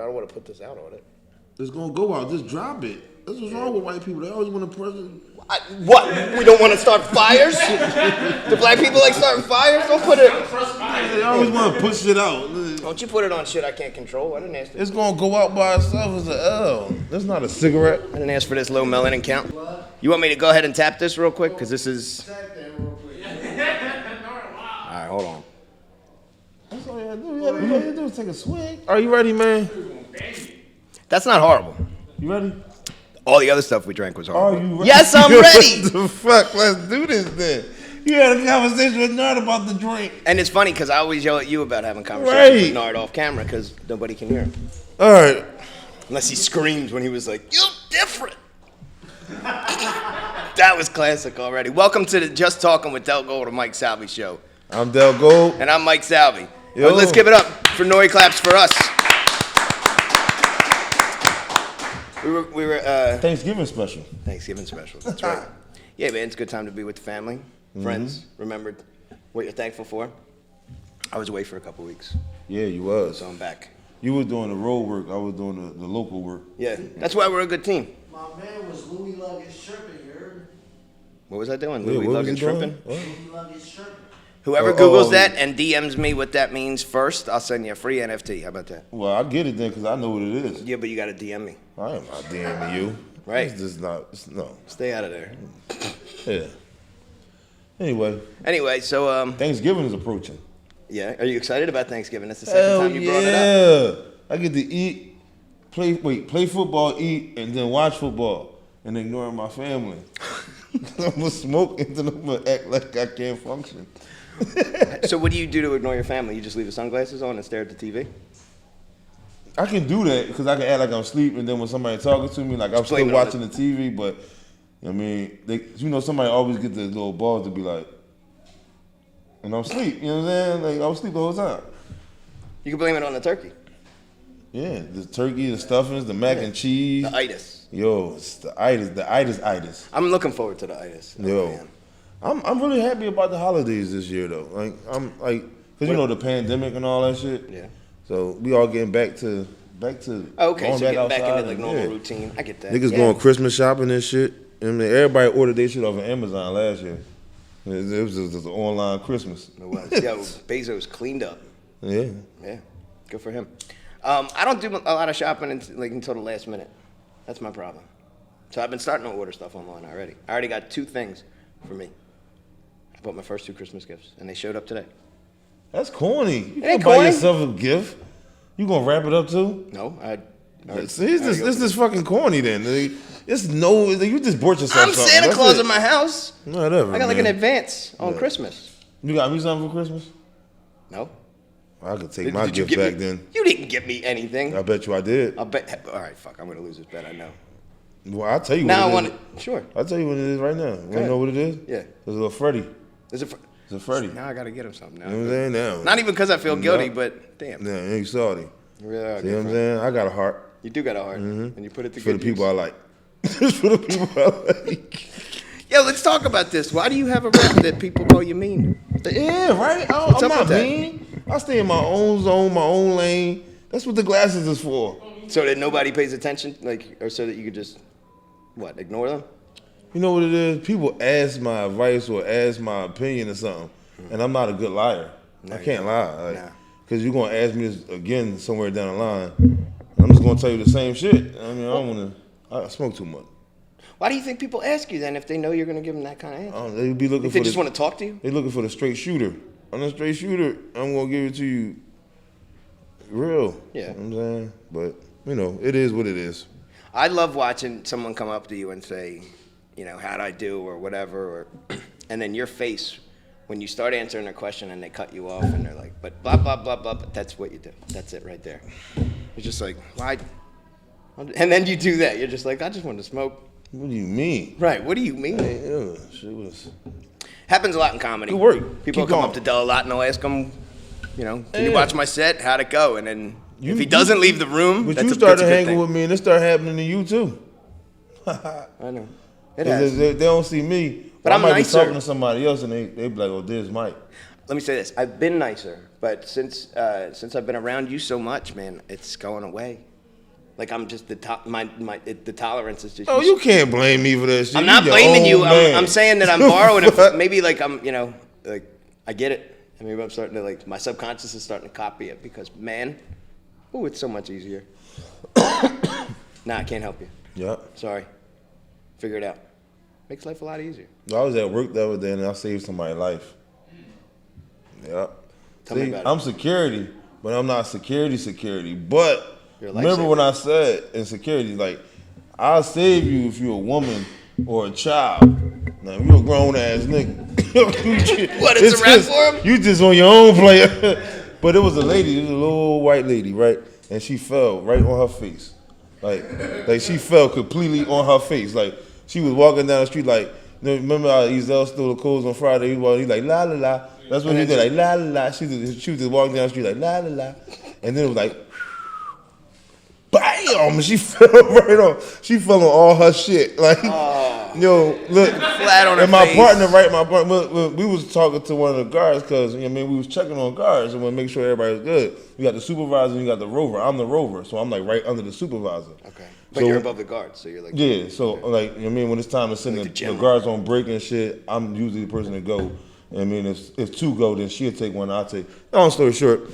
I don't want to put this out on it. It's gonna go out. Just drop it. That's what's wrong with white people. They always want to press it. What? We don't want to start fires? Do black people like starting fires? Don't put it. They always want to push shit out. Don't you put it on shit I can't control. I didn't ask. It's gonna go out by itself as an L. That's not a cigarette. I didn't ask for this low melanin count. You want me to go ahead and tap this real quick? Because this is. All right, hold on. That's all you gotta do. All you gotta do is take a swig. Are you ready, man? That's not horrible. You ready? All the other stuff we drank was horrible. Are you ready? Yes, I'm ready. What the fuck? Let's do this then. You had a conversation with Nard about the drink. And it's funny because I always yell at you about having conversations with Nard off camera because nobody can hear him. All right. Unless he screams when he was like, "You're different." That was classic already. Welcome to the Just Talking with Dell Gold and Mike Salvi show. I'm Dell Gold. And I'm Mike Salvi. Yo. Let's give it up for Nori Claps for us. We were Thanksgiving special. Thanksgiving special. That's right. Yeah, man, it's a good time to be with the family, friends. Remembered what you're thankful for. I was away for a couple weeks. Yeah, you was. So I'm back. You were doing the road work. I was doing the local work. Yeah, that's why we're a good team. My man was Louis Luggage Shrimping, you heard? What was I doing? Yeah, Louis what was Luggage he doing? Shrimping? What? Louis Luggage Shrimping. Whoever Googles that and DMs me what that means first, I'll send you a free NFT. How about that? Well, I get it then because I know what it is. Yeah, but you got to DM me. I am not DMing you. Right. It's just not. No. Stay out of there. Yeah. Anyway, so Thanksgiving is approaching. Yeah, are you excited about Thanksgiving? That's the second Hell time you brought it up. I get to eat, play football, eat, and then watch football and ignore my family. I'm gonna smoke and then I'm gonna act like I can't function. So what do you do to ignore your family? You just leave the sunglasses on and stare at the TV? I can do that because I can act like I'm asleep, and then when somebody talking to me, like I'm still watching the TV, but I mean, somebody always get the little balls to be like, and I'm asleep. You know what I'm saying? Like I was asleep the whole time. You can blame it on the turkey. Yeah, the turkey, the stuffings, the mac and cheese. The itis. Yo, it's the itis. I'm looking forward to the itis. Yo, I'm really happy about the holidays this year though. Like I'm like, cause you know the pandemic and all that shit. Yeah. So we all getting back to. Okay, so going getting back into like normal routine. I get that. Niggas going Christmas shopping and shit. I mean, everybody ordered their shit off of Amazon last year. It was just an online Christmas. It was. Yo, Bezos cleaned up. Yeah. Yeah. Good for him. I don't do a lot of shopping until the last minute. That's my problem. So I've been starting to order stuff online already. I already got 2 things for me. I bought my first 2 Christmas gifts, and they showed up today. That's corny. You Ain't can't buy corny. yourself a gift. You gonna wrap it up too? No, See, it's just fucking corny then. You just bought yourself I'm something. Santa That's Claus it. in my house. Whatever. I got like an man. advance on Christmas. You got me something for Christmas? No. I could take my gift back then. You didn't get me anything. I bet you I did. I bet. All right, fuck. I'm gonna lose this bet. I know. Well, I'll tell you Now I what want it it. is. Sure. I'll tell you what it is right now. You want to know what it is? Yeah. It's a little Freddy. Is it? It's a Freddy. Now I gotta get him something. Now. You know what I'm saying? Now. Not even because I feel guilty, but damn. Yeah, you salty. You really are. See what I'm saying? I got a heart. You do got a heart, and you put it to For good the people use. I like. Just for the people I like. Yo, let's talk about this. Why do you have a rap that people call you mean? Yeah, right? What's I'm up not with that? mean. I stay in my own zone, my own lane. That's what the glasses is for. So that nobody pays attention, or so that you could just, ignore them? You know what it is? People ask my advice or ask my opinion or something, and I'm not a good liar. No, I can't lie. Nah. Because you're going to ask me this again somewhere down the line. I'm just going to tell you the same shit. I mean, I don't want to, I smoke too much. Why do you think people ask you then if they know you're going to give them that kind of answer? They be looking They for just want to talk to you? They looking for the straight shooter. I'm a straight shooter. I'm going to give it to you real. Yeah. You know what I'm saying? But, you know, it is what it is. I love watching someone come up to you and say, how'd I do or whatever, and then your face when you start answering a question and they cut you off and they're like, but blah, blah, blah, blah, but that's what you do. That's it right there. You're just like, why? And then you do that. You're just like, I just want to smoke. What do you mean? Right, what do you mean? Shit was... Happens a lot in comedy. Good work. People Keep come going. up to Dell a lot and they'll ask him, can you watch my set? How'd it go? And then if he You- doesn't leave the room, But that's you a started good hanging thing. with me, and it started happening to you, too. I know. It They, has. they don't see me. But I I'm might nicer. be talking to somebody else, and they be like, oh, there's Mike. Let me say this. I've been nicer, but since I've been around you so much, man, it's going away. Like I'm just the the tolerance is just. Oh, you can't blame me for that shit. I'm not your blaming own you. man. I'm saying that I'm borrowing it. Maybe like I'm, like I get it. And maybe I'm starting to like my subconscious is starting to copy it because man, it's so much easier. Nah, I can't help you. Yeah. Sorry. Figure it out. Makes life a lot easier. I was at work the other day and I saved somebody's life. Yeah. Tell me about it. I'm security, but I'm not security. But You're a remember lifesaver. when I said in security, like, I'll save you if you're a woman or a child. Now, if you're a grown ass nigga. What, it's a rap for him? You just on your own player. But it was a lady, it was a little white lady, right? And she fell right on her face. Like she fell completely on her face. Like, she was walking down the street like, remember how Ezel stole the clothes on Friday? He's like, la la la. That's what he did, like, la la la. She was just walking down the street like, la la la. And then it was like, bam! She fell right on. She fell on all her shit. Like, yo, look. Flat on her and my face. partner, we was talking to one of the guards because, we was checking on guards and we make sure everybody was good. You got the supervisor and you got the rover. I'm the rover, so I'm like right under the supervisor. Okay. But you're above the guards, so you're like. Yeah, so like, when it's time to send Like the guards on break and shit, I'm usually the person to go. If two go, then she'll take one, I'll take. Long story short,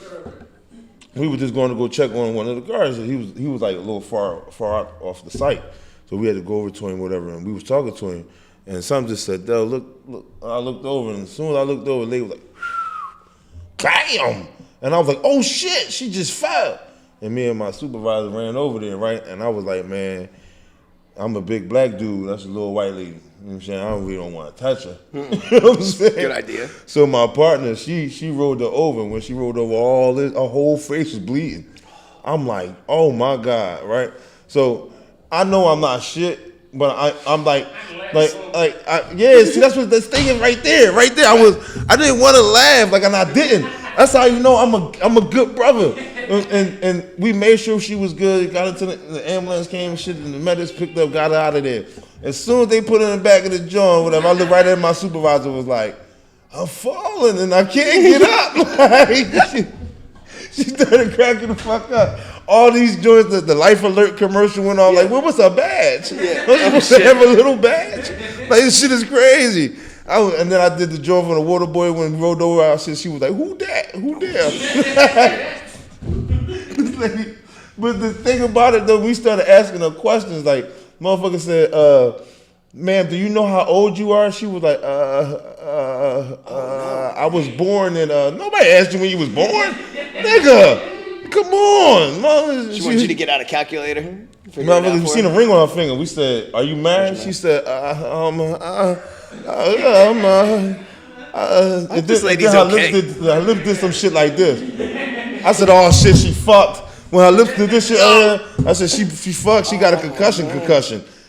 we were just going to go check on one of the guards. And he was like a little far out off the site, so we had to go over to him, whatever. And we was talking to him, and something just said, "Dell, look." I looked over, and as soon as I looked over, the lady was like, "Bam!" And I was like, "Oh shit, she just fell." And me and my supervisor ran over there, right? And I was like, "Man, I'm a big black dude. That's a little white lady. You know what I'm saying? I really don't want to touch her." You know what I'm saying? Good idea. So my partner, she rolled her over. When she rolled over, all this, her whole face was bleeding. I'm like, oh my God, right? So I know I'm not shit, but I'm like, yeah. See, that's what that's thinking right there. I didn't want to laugh, and I didn't. That's how you know I'm a good brother. And we made sure she was good. Got her to the ambulance came and shit, and the medics picked her up, got her out of there. As soon as they put her in the back of the joint, whatever, I looked right at my supervisor, was like, I'm falling and I can't get up. Like, she started cracking the fuck up. All these joints, the Life Alert commercial went on, like, well, what's her badge? Yeah. Was supposed to have a little badge? Like, this shit is crazy. And then I did the joint for the water boy when we rolled over. I said, she was like, who that? Who there? But the thing about it, though, we started asking her questions. Like, motherfucker said, ma'am, do you know how old you are? She was like, I was born in, nobody asked you when you was born. Nigga, come on. Mother, She wanted you to get out a calculator. Motherfucker, you seen a ring on her finger. We said, are you married? She said, this lady's okay. Her lips did some shit like this. I said, oh shit, she fucked. When her lips did this shit, I said, she fucked. She got a concussion.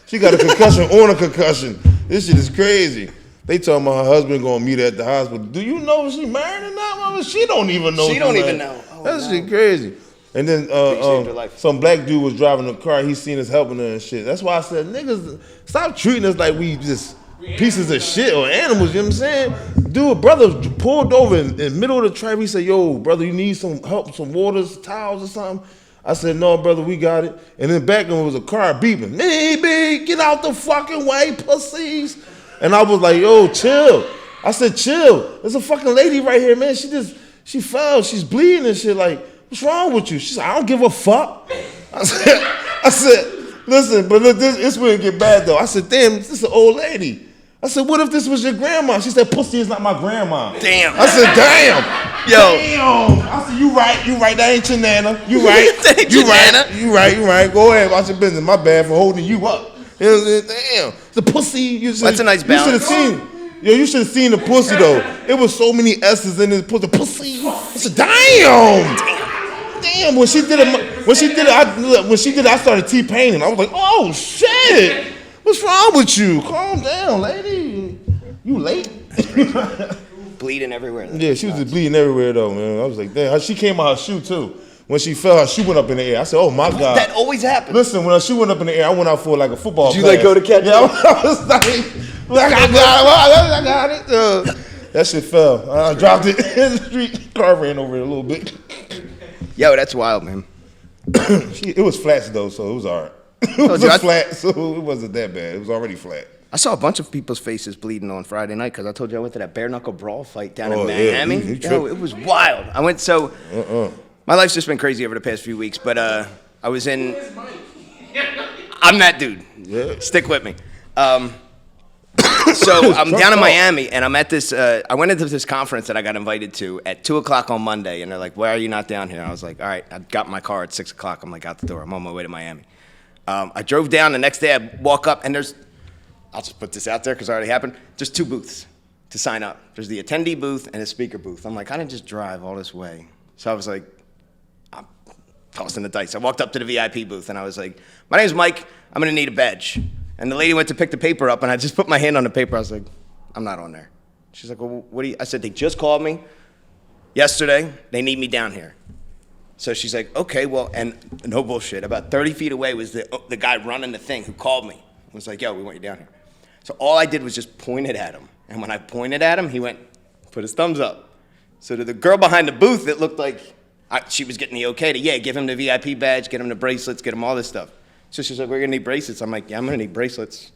She got a concussion on a concussion. This shit is crazy. They talking about her husband gonna meet her at the hospital. Do you know if she married or not, mama? She don't even know. She don't even know. Oh, that shit crazy. And then saved her life. some black dude was driving a car. He seen us helping her and shit. That's why I said, niggas, stop treating us like we just pieces of shit or animals. You know what I'm saying? Dude, brother pulled over in the middle of the traffic. He said, yo, brother, you need some help, some waters, towels or something? I said, no, brother, we got it. And then back then was a car beeping. Maybe get out the fucking way, pussies. And I was like, yo, chill. I said, chill. There's a fucking lady right here, man. She fell. She's bleeding and shit. Like, what's wrong with you? She said, I don't give a fuck. I said, listen, but look, this wouldn't get bad though. I said, damn, this is an old lady. I said, what if this was your grandma? She said, pussy is not my grandma. Damn. I said, damn. Yo. Damn. I said, you right. That ain't your nana. You right. That ain't your nana. You right. Go ahead, watch your business. My bad for holding you up. You know what I'm saying? Damn. The pussy. That's a nice balance. You should have seen the pussy though. It was so many S's in this pussy. Pussy. I said, damn. When she did it, I started T-paining. I was like, oh shit. What's wrong with you? Calm down, lady. You late? Bleeding everywhere. Yeah, she was just bleeding everywhere though, man. I was like, damn. She came out her shoe too. When she fell, her shoe went up in the air. I said, oh my God. That always happens. Listen, when her shoe went up in the air, I went out for like a football Did you pass. like go to catch it? Yeah, I was like, I got it. That shit fell. I dropped it in the street. Car ran over it a little bit. Yo, that's wild, man. It was flats though, so it was alright. It was flat, so it wasn't that bad. It was already flat. I saw a bunch of people's faces bleeding on Friday night because I told you I went to that bare knuckle brawl fight down in Miami. Yeah, Yo, it was wild. I went my life's just been crazy over the past few weeks, but I was in. I'm that dude. Yeah. Stick with me. So I'm down in Miami, and I'm at this. I went into this conference that I got invited to at 2:00 on Monday, and they're like, "Why are you not down here?" I was like, "All right." I got in my car at 6:00. I'm like, out the door. I'm on my way to Miami. I drove down. The next day, I walk up, and there's. I'll just put this out there because it already happened. There's 2 booths to sign up. There's the attendee booth and a speaker booth. I'm like, I didn't just drive all this way. So I was like, I'm tossing the dice. I walked up to the VIP booth, and I was like, my name's Mike. I'm going to need a badge. And the lady went to pick the paper up, and I just put my hand on the paper. I was like, I'm not on there. She's like, well, what do you? I said, they just called me yesterday. They need me down here. So she's like, okay, well, and no bullshit. About 30 feet away was the guy running the thing who called me. I was like, yo, we want you down here. So all I did was just point it at him. And when I pointed at him, he went, put his thumbs up. So to the girl behind the booth, it looked like she was getting the okay to, give him the VIP badge, get him the bracelets, get him all this stuff. So she's like, we're going to need bracelets. I'm like, yeah, I'm going to need bracelets.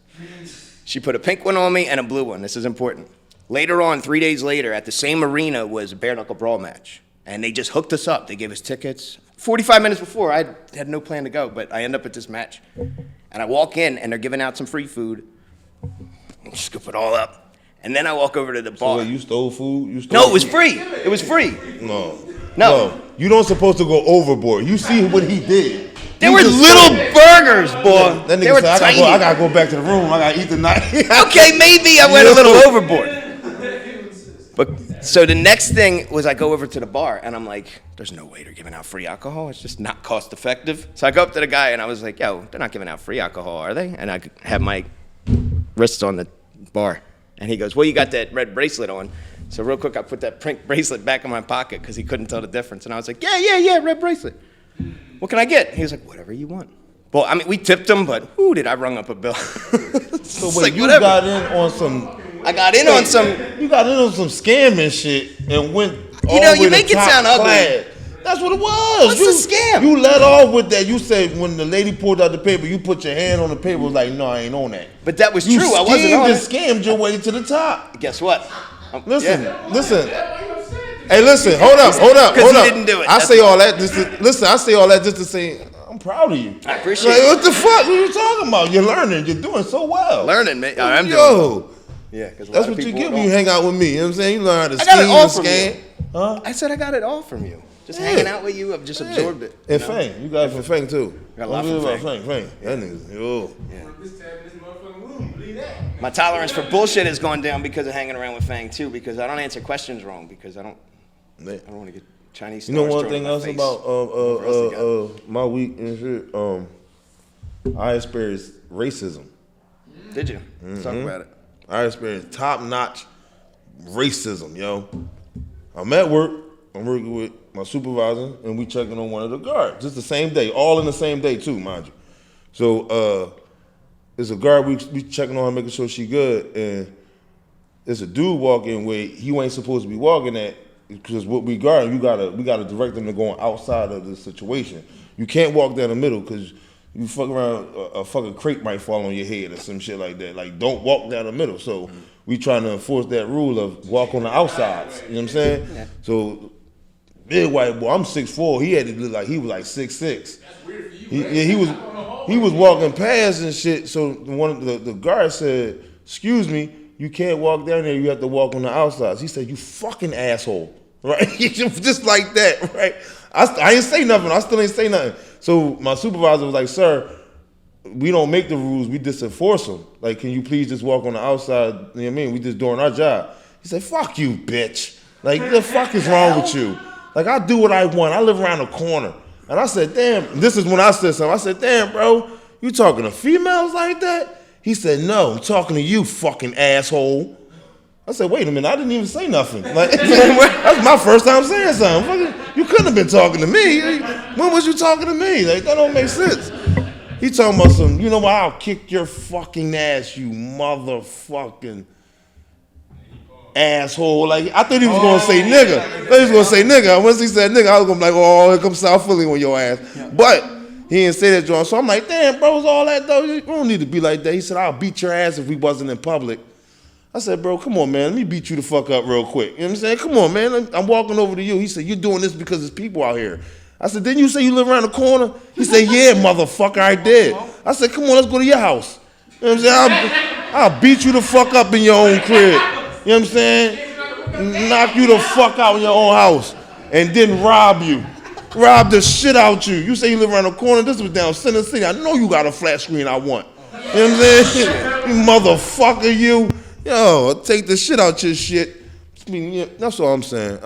She put a pink one on me and a blue one. This is important. Later on, 3 days later, at the same arena was a bare knuckle brawl match. And they just hooked us up. They gave us tickets. 45 minutes before, I had no plan to go, but I end up at this match. And I walk in, and they're giving out some free food. I scoop it all up. And then I walk over to the bar. So wait, you stole food? No, it was free. It was free. No. You don't supposed to go overboard. You see what he did. There were little burgers, boy. That They nigga were said, tiny. I gotta go back to the room. I gotta eat the night. Okay, maybe I went a little overboard. But so the next thing was I go over to the bar, and I'm like, there's no way they're giving out free alcohol. It's just not cost effective. So I go up to the guy, and I was like, yo, they're not giving out free alcohol, are they? And I have my wrists on the bar. And he goes, well, you got that red bracelet on. So real quick, I put that pink bracelet back in my pocket because he couldn't tell the difference. And I was like, yeah, red bracelet. What can I get? He was like, whatever you want. Well, I mean, we tipped him, but who did I rung up a bill? So wait, like, you got in on some... I got in on some... You got in on some scamming shit and went all the way you make it sound ugly. That's what it was. What's the scam? You let off with that. You said when the lady pulled out the paper, you put your hand on the paper. Was like, no, I ain't on that. But that was true. I wasn't on it. You scammed your way to the top. Guess what? Listen. Hey, listen. Hold up. Because he didn't do it. I say all that just to say I'm proud of you. I appreciate it. it. What the fuck? What are you talking about? You're learning. You're doing so well. Learning, man. I'm doing. Yeah, because that's what you get when you hang out with me. You know what I'm saying? You learn how to scheme and scam. Huh? I said I got it all from you. Just hanging out with you, I've just absorbed it. And Fang, you got it from Fang too. Got a lot from Fang. That nigga's, My tolerance for bullshit has gone down because of hanging around with Fang too. Because I don't answer questions wrong. Because I don't want to get Chinese. You know one thing else about my week and shit. I experienced racism. Did you? Let's talk about it. I experienced top-notch racism, yo. I'm at work. I'm working with my supervisor, and we checking on one of the guards. Just the same day, all in the same day too, mind you. So there's a guard we checking on her, making sure she good, and there's a dude walking where he ain't supposed to be walking at, because what we guard, we gotta direct them to going outside of the situation. You can't walk down the middle because you fuck around, a fucking crate might fall on your head or some shit like that. Like, don't walk down the middle. So we trying to enforce that rule of walk on the outsides. You know what I'm saying? Yeah. So big white boy, I'm 6'4". He had to look like he was like 6'6". That's weird for you. He was walking past and shit. So one of the guards said, "Excuse me, you can't walk down there. You have to walk on the outsides." He said, "You fucking asshole." Right? Just like that, right? I ain't say nothing. I still ain't say nothing. So my supervisor was like, "Sir, we don't make the rules. We just enforce them. Like, can you please just walk on the outside? You know what I mean? We just doing our job." He said, "Fuck you, bitch. Like, what the fuck is wrong with you? Like, I do what I want. I live around the corner." And I said, "Damn," this is when I said something. I said, "Damn, bro, you talking to females like that?" He said, "No, I'm talking to you, fucking asshole." I said, "Wait a minute, I didn't even say nothing." Like, that's my first time saying something. You couldn't have been talking to me. When was you talking to me? Like, that don't make sense. He talking about some, you know what, I'll kick your fucking ass, you motherfucking. asshole. Like, I thought he was going to say nigga. I thought he was going to say nigga. Once he said nigga, I was going to be like, oh, here comes South Philly on your ass. But he didn't say that, John. So I'm like, damn, bro, it's all that, though. You don't need to be like that. He said, I'll beat your ass if we wasn't in public. I said, bro, come on, man. Let me beat you the fuck up real quick. You know what I'm saying? Come on, man. I'm walking over to you. He said, you're doing this because there's people out here. I said, didn't you say you live around the corner? He said, yeah, motherfucker, I did. I said, come on, let's go to your house. You know what I'm saying? I'll beat you the fuck up in your own crib. You know what I'm saying? Knock you the fuck out in your own house. And then rob you. Rob the shit out you. You say you live around the corner. This was down Center City. I know you got a flat screen I want. You know what I'm saying? You motherfucker, you. Yo, I'll take the shit out your shit. I mean, yeah, that's all I'm saying.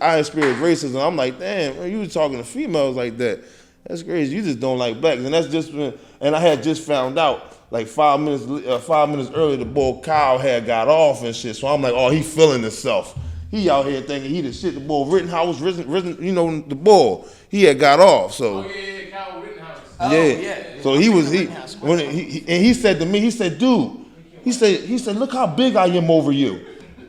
I experienced racism. I'm like, damn, man, you was talking to females like that. That's crazy. You just don't like blacks. And that's just when, and I had just found out, like 5 minutes earlier, the boy Kyle had got off and shit. So I'm like, oh, he feeling himself. He out here thinking he the shit. The boy Rittenhouse, you know, the boy, he had got off. So. Oh, yeah, Kyle Rittenhouse. Yeah. So he said to me, he said, dude, he said, look how big I am over you.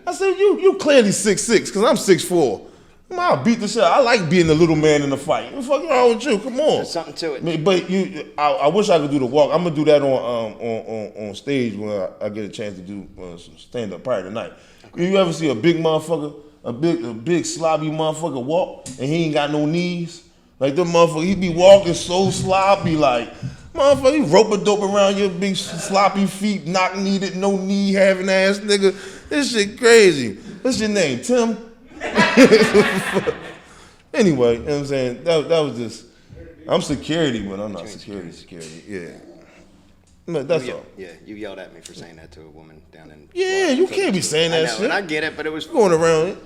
I said, you clearly 6'6", because I'm 6'4". I'll beat the shit. I like being the little man in the fight. What the fuck wrong with you? Come on. There's something to it. But I wish I could do the walk. I'm gonna do that on stage when I get a chance to do some stand up prior tonight. You ever see a big motherfucker, a big sloppy motherfucker walk and he ain't got no knees? Like the motherfucker, he be walking so sloppy, like motherfucker, you rope-a-dope around your big sloppy feet, knock-kneed, no knee having ass nigga. This shit crazy. What's your name, Tim? Anyway, you know what I'm saying? That was just, I'm security, but I'm not security. Yeah. No, that's all. Yeah, you yelled at me for saying that to a woman down in. Yeah, you can't be saying that shit. And I get it, but it was going around.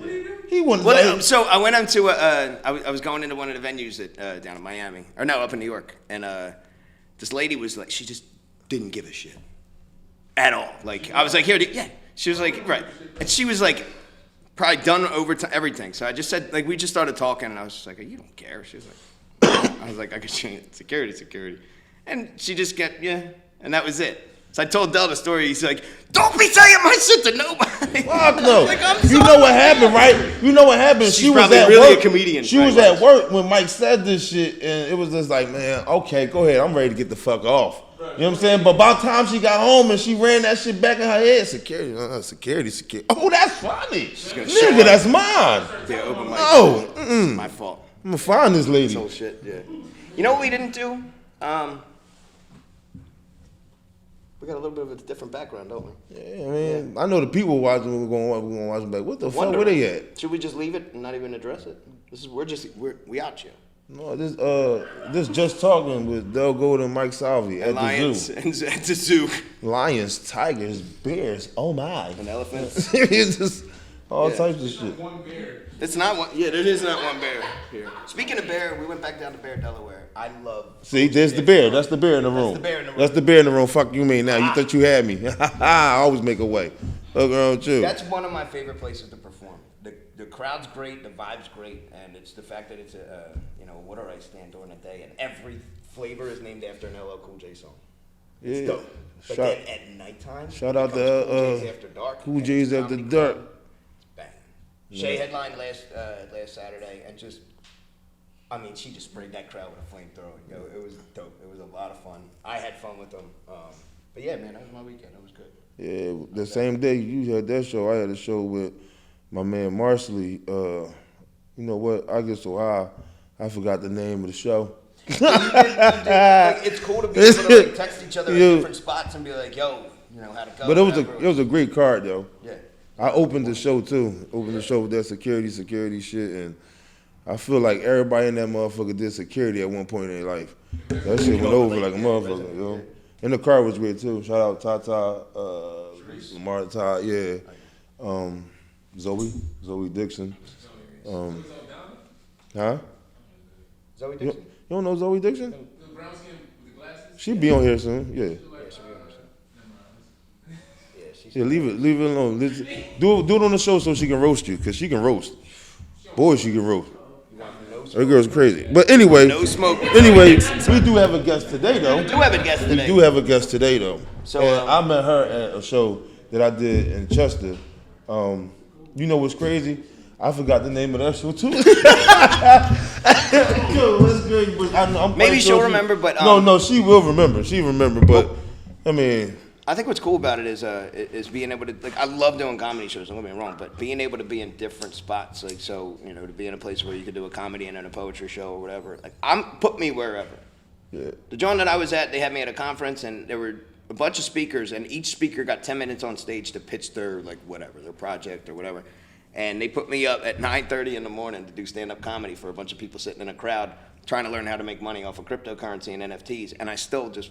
He wanted. Well, so I went into I was going into one of the venues down in Miami, or no, up in New York, and this lady was like, she just didn't give a shit at all. Like I was like, here, yeah. She was like, right, and she was like, probably done over everything. So I just said, like, we just started talking, and I was just like, you don't care. She was like, I was like, I could change security, and she just and that was it. So I told Dell the story. He's like, don't be saying my shit to nobody. Fuck no. Like, you know what happened, right? You know what happened. She's probably really a comedian. She was at work when Mike said this shit, and it was just like, man, okay, go ahead. I'm ready to get the fuck off. You know what I'm saying? But by the time she got home and she ran that shit back in her head, security. Oh, that's funny. Nigga, that's mine. Yeah, open mic. Oh, my fault. I'm gonna find this lady. This whole shit, yeah. You know what we didn't do? We got a little bit of a different background, don't we? Yeah, I mean, I know the people watching. We're gonna watch them back. What the fuck? Where they at? Should we just leave it and not even address it? We out here. No, this just talking with Dell Gold and Mike Salvi at the zoo. At the zoo. Lions, tigers, bears. Oh my. And elephants. It's just all types of shit. One bear. It's not one. Yeah, there is not one bear here. Speaking of bear, we went back down to Bear, Delaware. I love. See, there's the bear. That's the bear in the room. That's the bear in the room. Fuck you, mean now? You thought you had me? I always make a way. Look around with you. That's one of my favorite places to perform. The crowd's great, the vibe's great, and it's the fact that it's a water ice stand during the day, and every flavor is named after an LL Cool J song. It's dope. But then at nighttime, shout out to Cool J's After Dark. Cool J's After Dark. Bang. Shay headlined last Saturday, and just, I mean, she just sprayed that crowd with a flamethrower. It was dope. It was a lot of fun. I had fun with them. But yeah, man, that was my weekend. It was good. Yeah, the same day you had that show, I had a show with my man Marsley. You know what? I get so high, I forgot the name of the show. You did. Like, it's cool to be able to text each other at different spots and be like, yo, how'd it go? But it was a great card, though. Yeah. I opened the show, too. Opened the show with that security shit, and I feel like everybody in that motherfucker did security at one point in their life. That shit went over like a motherfucker, yo. And the car was great, too. Shout out Tata, Lamar Todd, yeah. Zoe Dixon. Huh? Zoe You Dixon? don't know Zoe Dixon? The brown skin with the glasses? She be on here soon, yeah. Yeah, leave it alone. Do it on the show so she can roast you, because she can roast. Boy, she can roast. That girl's crazy. But anyway, No smoke. we do have a guest today, though. We do have a guest today. So So, I met her at a show that I did in Chester. you know what's crazy? I forgot the name of that show too. Yo, that's great, but I'm Maybe quite she'll sure remember, but no, she will remember. She remember, but I mean, I think what's cool about it is being able to, like, I love doing comedy shows, don't get me wrong, but being able to be in different spots, like, so, you know, to be in a place where you could do a comedy and then a poetry show or whatever, like, put me wherever. yeah. The joint that I was at, they had me at a conference, and there were a bunch of speakers, and each speaker got 10 minutes on stage to pitch their, like, whatever, their project or whatever. And they put me up at 9:30 in the morning to do stand-up comedy for a bunch of people sitting in a crowd trying to learn how to make money off of cryptocurrency and NFTs. And I still just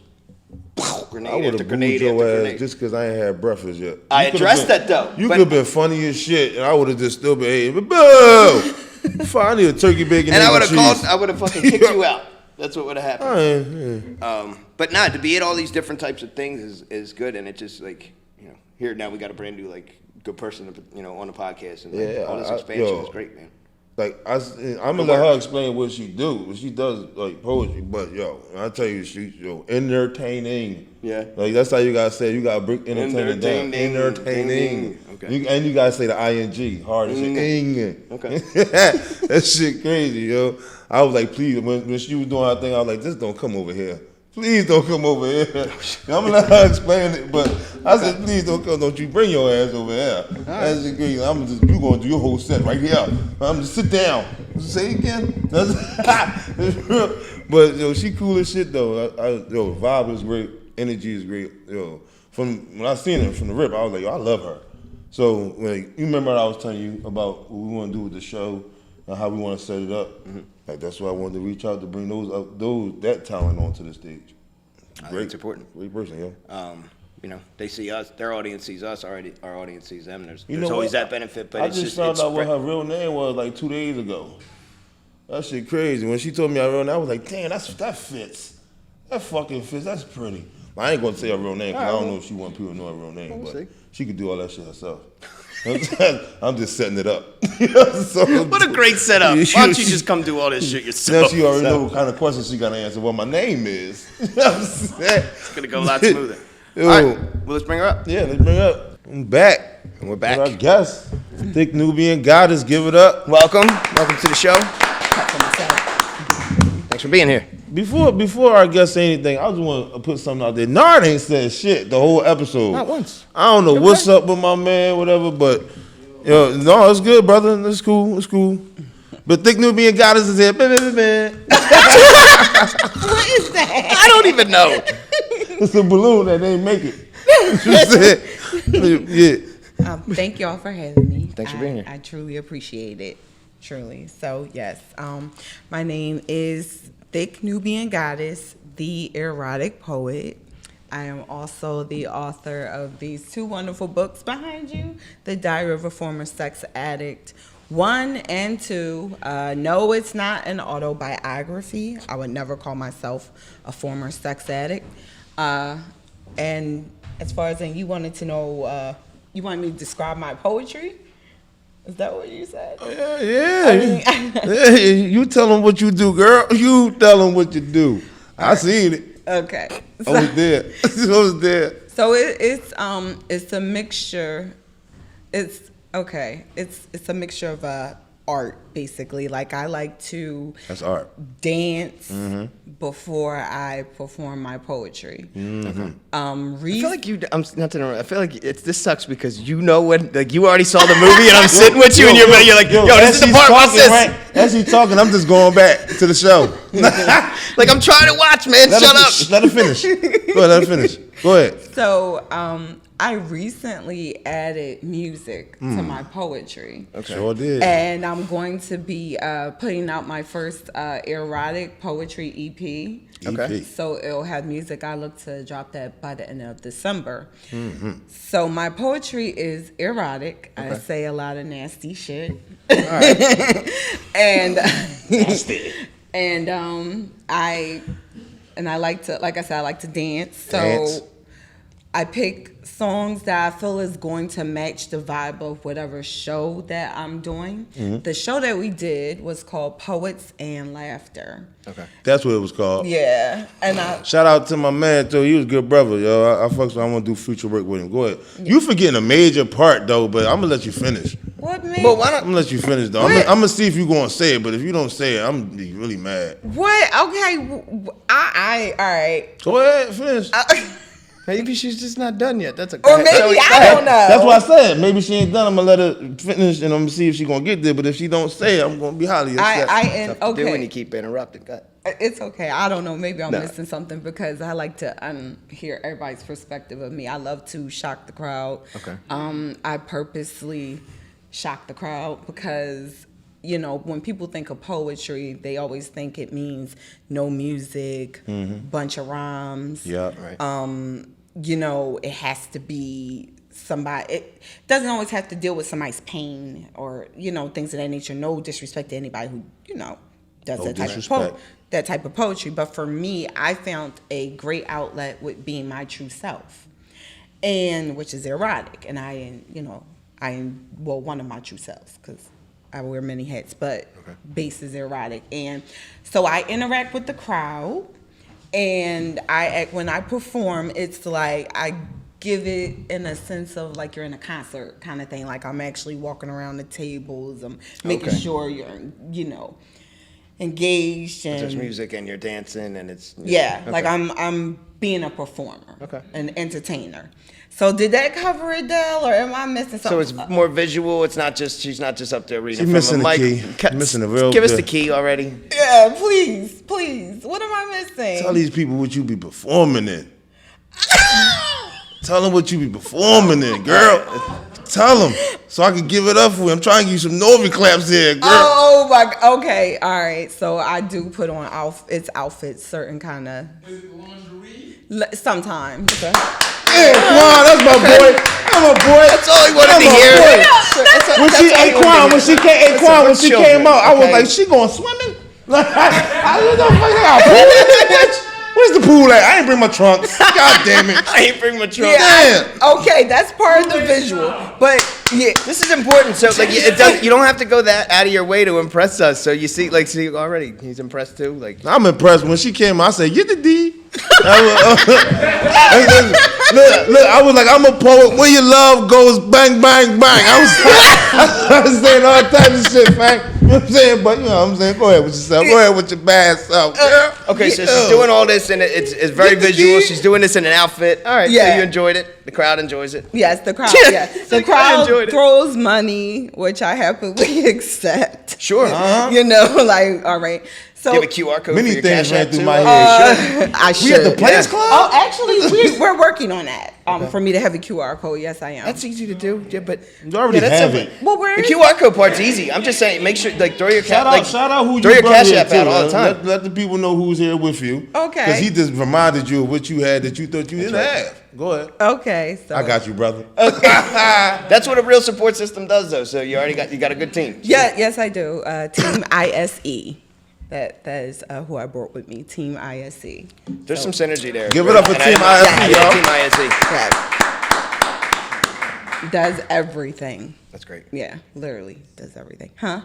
I grenade would after have booed grenade your after ass grenade. just because I ain't had breakfast yet. I You could've addressed been- that, though, You but- could have been funny as shit, and I would have just still been, hey, boo! Fuck, I need a turkey bacon And I would and have cheese. called, I would have fucking kicked you out. That's what would have happened. Yeah. But nah, to be at all these different types of things is good, and it just, like, you know, here now we got a brand new, like, good person, you know, on the podcast, and like, Yeah, all this I- expansion yo. is great, man. Like I'm gonna let her explain what she do. She does like poetry, but yo, I tell you, she entertaining. Yeah. Like that's how you gotta say. It. You gotta break entertaining down. Entertaining. Entertaining. Okay. And you gotta say the ing hard as shit. Ing. Okay. That shit crazy, yo. I was like, please, when she was doing her thing, I was like, just don't come over here. Please don't come over here. I'm gonna let her explain it, but I said, please don't come. Don't you bring your ass over here. That's just crazy. You gonna do your whole set right here. I'm just sit down. Say it again. That's real. But yo, she cool as shit though. Yo, vibe is great. Energy is great. Yo, from when I seen her from the rip, I was like, yo, I love her. So like, you remember what I was telling you about what we want to do with the show and how we want to set it up. Mm-hmm. Like that's why I wanted to reach out to bring that talent onto the stage. I think it's important. Great person, yo. You know, they see us, their audience sees us, our audience sees them. There's You know always what? that benefit, but I it's just found it's out what her real name was like 2 days ago. That shit crazy. When she told me her real name, I was like, damn, that fits. That fucking fits. That's pretty. I ain't gonna say her real name because I don't know if she want people to know her real name, We'll but see. she could do all that shit herself. I'm just setting it up. What a great setup. Why don't you just come do all this shit yourself? Now she already know what kind of questions she gotta answer. What my name is. You know what I'm saying? It's gonna go a lot smoother. Yo. All right, well, let's bring her up. Yeah, let's bring her up. I'm back. And we're back. With our guest, ThickNubianGoddess, give it up. Welcome to the show. Thanks for being here. Before our guest say anything, I just want to put something out there. Nard ain't said shit the whole episode. Not once. I don't know what's up with my man, whatever, but yo, no, it's good, brother. It's cool. But ThickNubianGoddess is here. What is that? I don't even know. It's a balloon that ain't make it. Yeah. Thank y'all for having me. Thanks for being here. I truly appreciate it. Truly. So yes, my name is ThickNubianGoddess, the erotic poet. I am also the author of these two wonderful books behind you, The Diary of a Former Sex Addict 1 and 2. No, it's not an autobiography. I would never call myself a former sex addict. And as far as you wanted to know, you want me to describe my poetry? Is that what you said? Yeah. You tell them what you do, girl. You tell them what you do. I seen it. Okay. I was there. I was there. So it's a mixture. It's a mixture of art, basically. Like I like to That's art. dance before I perform my poetry. I feel like I'm not to interrupt. I feel like this sucks because you know when, like, you already saw the movie and I'm sitting with you and you're like, yo, this is the part. What's this? Right? As she's talking, I'm just going back to the show. Like, I'm trying to watch, man. Shut up. Let her finish. Go ahead, let her finish. Go ahead. So I recently added music to my poetry. Okay. Sure did. And I'm going to be putting out my first erotic poetry EP. Okay. So it'll have music. I look to drop that by the end of December. So my poetry is erotic. I say a lot of nasty shit. All right. And nasty. And I like to, like I said, I like to dance. So I pick songs that I feel is going to match the vibe of whatever show that I'm doing. The show that we did was called Poets and Laughter. Okay. That's what it was called. Yeah. And Shout out to my man, too. He was a good brother, yo. I fucks with him. I want to do future work with him. Go ahead. You forgetting a major part, though, but I'm going to let you finish. What man? Well, why not? I'm gonna let you finish though. I'm gonna see if you gonna say it, but if you don't say it, I'm gonna be really mad. What? Okay. All right. Go ahead, finish. Maybe she's just not done yet. That's a Or maybe I don't know. That's what I said. Maybe she ain't done. I'm gonna let her finish, and I'm gonna see if she gonna get there. But if she don't say it, I'm gonna be highly upset. Tough to do when you keep interrupting. God. It's okay. I don't know. Maybe I'm No. missing something because I like to hear everybody's perspective of me. I love to shock the crowd. Okay. I purposely shock the crowd because, you know, when people think of poetry, they always think it means no music, bunch of rhymes. Yeah. Right. You know, it has to be somebody. It doesn't always have to deal with somebody's pain or, you know, things of that nature. No disrespect to anybody who, you know, does No that type of disrespect. that type of poetry. But for me, I found a great outlet with being my true self, and which is erotic. And I am one of my true selves because I wear many hats, but base is erotic. And so I interact with the crowd, and when I perform, it's like I give it in a sense of like you're in a concert kind of thing. Like I'm actually walking around the tables, I'm making sure you're, you know, engaged, and There's music and you're dancing and it's like I'm being a performer, Okay. an entertainer. So did that cover it, Dell, or am I missing something? So it's more visual. It's not just she's not just up there reading She's from missing a the mic. key. Missing the real Give us good. the key already. Yeah, please. What am I missing? Tell these people what you be performing in. Tell them what you be performing in, girl. Tell them so I can give it up for you. I'm trying to give you some Novi claps here, girl. Oh my. Okay, all right. So I do put on outfits, certain kind of. Is it lingerie? Sometimes. Hey, Quan, that's my boy. That's my boy. That's all he wanted That's to my hear. boy. When she came out, I was like, okay. she going swimming? Like, where's the pool at? I ain't bring my trunks. God damn it. I ain't bring my trunk. Damn. Okay, that's part of the visual, but yeah. This is important. So like you don't have to go that out of your way to impress us. So you see already he's impressed too. Like I'm impressed. When she came out, I said, get the D. Look, I was like, I'm a poet. Where your love goes, bang, bang, bang. I was saying all types of shit, man. You know what I'm saying? But you know what I'm saying? Go ahead with yourself. Go ahead with your bad self. Girl. okay, so she's doing all this and it's very visual. She's doing this in an outfit. All right, so Yeah. you enjoyed it. The crowd enjoys it. Yes, the crowd. Yeah, So the the crowd crowd enjoyed it. throws money, which I happily accept. Sure. You know, like all right. So Do you have a QR code Many for your things Cash ran App through too? my head. I We should. at the Players Club? Oh, actually, we're working on that. For me to have a QR code, yes, I am. That's easy to do. Yeah, but You already that's have simple. it. Well, where The is QR code part's easy. I'm just saying, make sure throw your Shout out who throw you your brought Cash here App too, out all the man. time. Let the people know who's here with you. Okay. Because he just reminded you of what you had that you thought you didn't have. Go ahead. Okay, so I got you, brother. That's what a real support system does, though. So you got a good team. Yeah, yes, I do. Team ISE. That is who I brought with me. Team ISE. There's some synergy there. Give it up for And Team I- ISE, yeah, y'all. Team ISE. Yeah. Does everything. That's great. Yeah, literally does everything. Huh?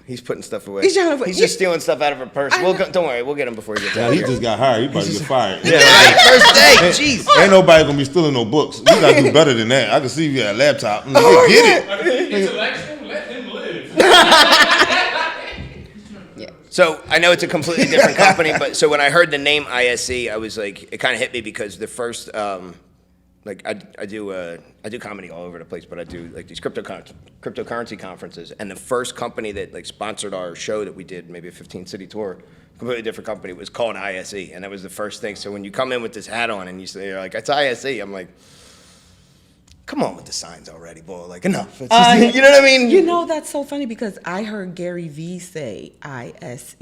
He's putting stuff away. He's trying to- He's just stealing stuff out of her purse. Don't worry, we'll get him before he gets Now, out he here. just got hired. He about to get fired. Yeah, right. First day. Jeez. Ain't nobody gonna be stealing no books. We gotta do better than that. I can see if you got a laptop. Get it. Intellectual, let him live. So I know it's a completely different company, but so when I heard the name ISC, I was like, it kind of hit me because the first, like I do comedy all over the place, but I do like these cryptocurrency conferences, and the first company that like sponsored our show that we did, maybe a 15-city tour, completely different company, it was called ISE, and that was the first thing. So when you come in with this hat on and you're like, it's ISE, I'm like, come on with the signs already, boy. Like, enough. It's just, you know what I mean? You know, that's so funny because I heard Gary Vee say ISE.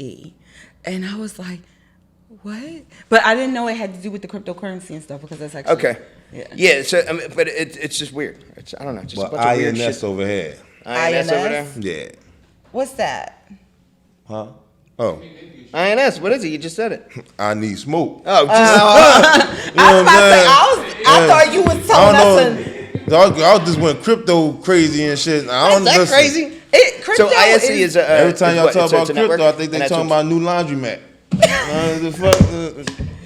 And I was like, what? But I didn't know it had to do with the cryptocurrency and stuff because that's actually. Okay. Yeah. So, I mean, but it's just weird. I don't know. Just a But bunch of weird INS shit. over here. INS over there. Yeah. What's that? Huh? Oh, INS. What is it? You just said it. I need smoke. Oh, just, I was about to say, I thought you was telling us. I just went crypto crazy and shit. I don't is that listen. crazy? Crypto So ISE is a. Every time y'all talk about it's a crypto, network, I think and they that's talking what- about new laundromat. The fuck?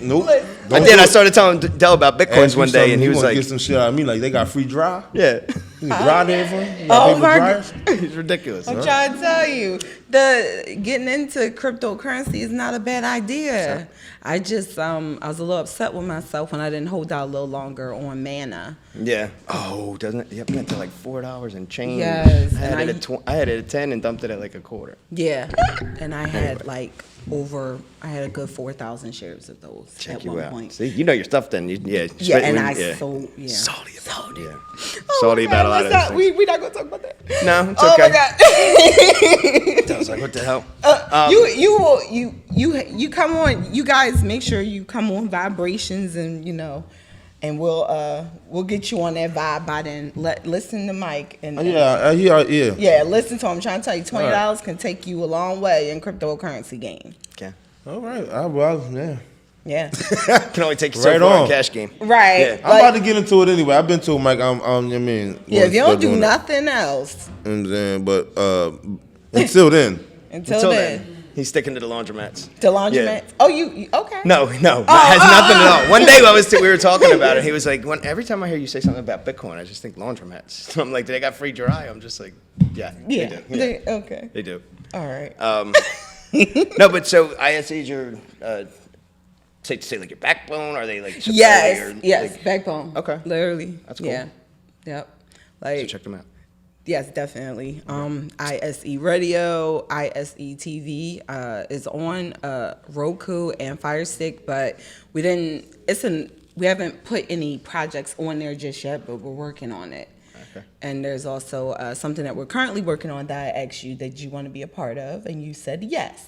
Nope. I did. I started telling Dell about bitcoins Ask you one day, something, and he was wanna like, get some shit out of me. Like, they got free dry? "Yeah." You can dry there for you? Oh my It's ridiculous. I'm trying to tell you, the getting into cryptocurrency is not a bad idea. I just I was a little upset with myself when I didn't hold out a little longer on Mana. Yeah. Oh, doesn't it? Yep, went to like $4 and change. Yes, I had, it at I had it at 10 and dumped it at like a quarter. Yeah, and I had I had a good 4,000 shares of those Check at you one out. point. See, you know your stuff then. Yeah, Salty Salty. about Oh Salty my about God, a lot of let's these not- We're not gonna talk about that. No, it's Oh okay. my God. I was like, what the hell? You come on. You guys make sure you come on Vibrations, and and we'll get you on that vibe by then. Listen to Mike and Yeah. yeah, listen to him. I'm trying to tell you, $20 can take you a long way in cryptocurrency game. Okay. All right. Yeah. Yeah, Can only take you so Right far on. in cash game. right. Yeah. I'm about to get into it anyway. I've been told Mike, I mean. Yeah, if you don't do doing it. nothing else You know what I'm saying? But until then, until then, he's sticking to the laundromats. the laundromat. Yeah. Oh, you okay? No, has nothing at all. One day we were talking about it. He was like, every time I hear you say something about Bitcoin, I just think laundromats. So I'm like, do they got free dry? I'm just like, yeah, Yeah. they do. Yeah, Okay. they do. All right. No, but so ISEs are safe to say like your backbone? Are they like Chipotle Yes. or, Yes. like- Backbone. Okay. Literally. That's cool. Yeah. Yep. So Like. check them out. Yes, definitely. ISE Radio, ISE TV is on Roku and Fire Stick, but we haven't put any projects on there just yet, but we're working on it. Okay. And there's also something that we're currently working on that I asked you that you want to be a part of, and you said yes.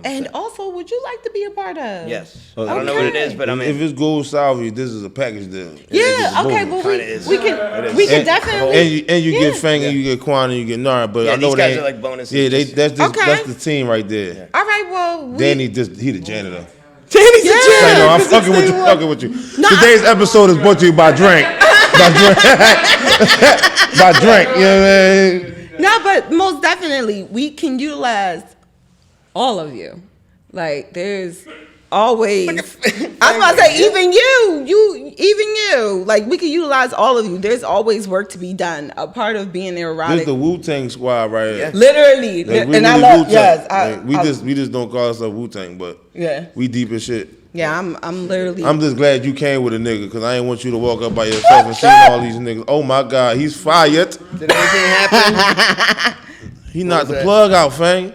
And also, would you like to be a part of? Yes. I don't know what it is, but I mean, if it's gold Salvi, this is a package deal. Yeah. Okay. Well, Kinda is. we It can is. definitely. And you Yeah. get Fang and you get Quan and you get Nara, but Yeah, I know these they guys are like bonuses. Yeah, that's Okay. the team right there. All right. Well, Danny he the janitor. Danny's Yeah. I know, I'm 'cause fucking it's with you, the fucking with you. No, Today's episode is brought to you by Drink. By Drink. By Drink, you know what I mean? No, but most definitely we can utilize all of you. Like there's always I was about to say even you. Like we can utilize all of you. There's always work to be done. A part of being This erotic. is the Wu-Tang squad right here. Literally. Like, and I love yes. Like, we just don't call ourselves Wu-Tang, but Yeah. we deep as shit. Yeah, I'm literally I'm just glad you came with a nigga, because I ain't want you to walk up by yourself and see all these niggas. Oh my God, he's fired. Did anything happen? He knocked was the that? plug out, Fang.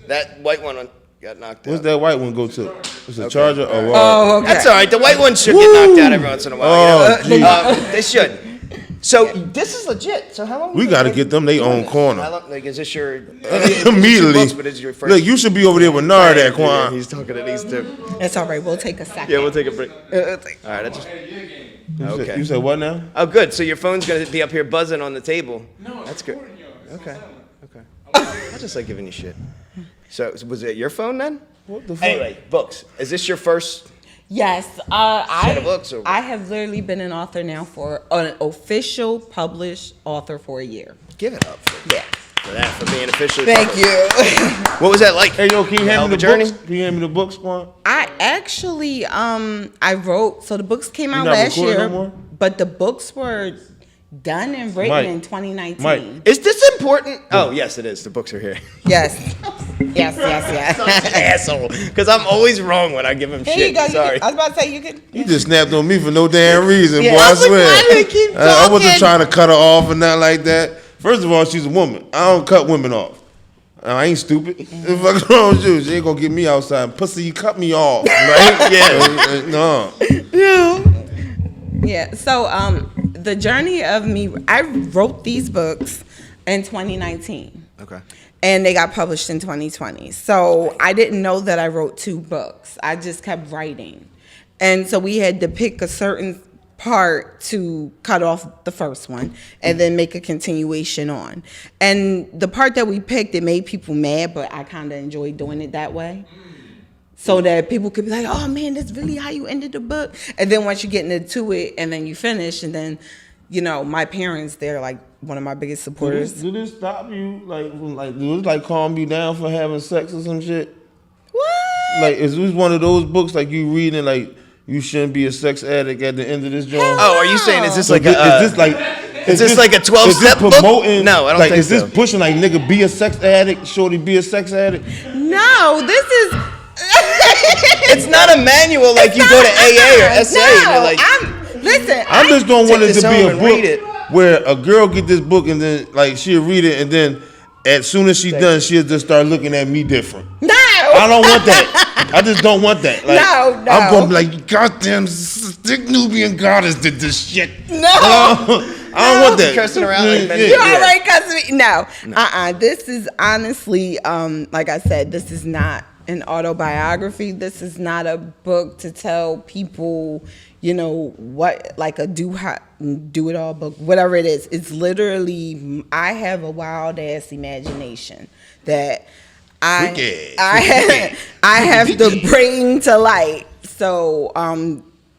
That white one got knocked out. Where's that white one go to? It's a charger or what? Oh, okay. That's all right. The white ones should get knocked out every once in a while. Oh, You know? They should. So this is legit. So how long? We got to get them they own How corner. long, like, is this your Immediately. Books, but is your first? Look, you should be over there with Nard at Yeah, Quan. he's talking to these two. It's all right. We'll take a second. Yeah, we'll take a break. All right, I just. Okay. You said what now? Oh, good. So your phone's gonna be up here buzzing on the table. No, That's good. recording you. Okay. Okay. I just like giving you shit. So was it your phone then? What the fuck? Anyway, books. Is this your first? Yes, Set of books or- I have literally been an author now for an official published author for a year. Give it up Yeah. for that, for being officially. Thank published. you. What was that like? Hey, yo, can you Hell hand of me a the journey? books? Can you hand me the books, Quan? I actually I wrote so the books came out not last recording year, no more? but the books were done and written Mike. in 2019. Mike. Is this important? Oh, yes, it is. The books are here. Yes. Yes, yes. Asshole. Because I'm always wrong when I give him Here shit. you go. Sorry. I was about to say you could. You just snapped on me for no damn reason, Yeah. boy. I I was like, swear. why do you keep I wasn't talking? trying to cut her off or nothing like that. First of all, she's a woman. I don't cut women off. I ain't stupid. Mm-hmm. If I wrong with you, she ain't gonna get me outside. Pussy, you cut me off, right? Yeah. No. Yeah. So the journey of me, I wrote these books in 2019. Okay. And they got published in 2020. So I didn't know that I wrote 2 books. I just kept writing. And so we had to pick a certain part to cut off the first one and then make a continuation on. And the part that we picked, it made people mad, but I kind of enjoyed doing it that way. So that people could be like, oh man, that's really how you ended the book. And then once you get into it and then you finish, and then, you know, my parents, they're like one of my biggest supporters. Do this stop you? Do this like calm you down for having sex or some shit? What? Like, is this one of those books like you reading like you shouldn't be a sex addict at the end of this joint? Oh, are you saying is this So like is a? this like Is this like a 12-step book? promoting? No, I don't like, think is this so. pushing like nigga be a sex addict, shorty be a sex addict? No, this is. It's not a manual like you go to AA or SA and No, you're like, I just don't want it this to be home a and read it. book where a girl get this book and then like she'll read it and then as soon as she's done she'll just start looking at me different. No. I don't want that. I just don't want that. Like, No. I'm gonna be like, goddamn, ThickNubianGoddess did this shit. No. I don't want that. Cursing around like men. You alright, cussing me? No. This is honestly, like I said, this is not an autobiography. This is not a book to tell people, you know, what, like a do it all book, whatever it is. It's literally, I have a wild ass imagination that I have to bring to light. So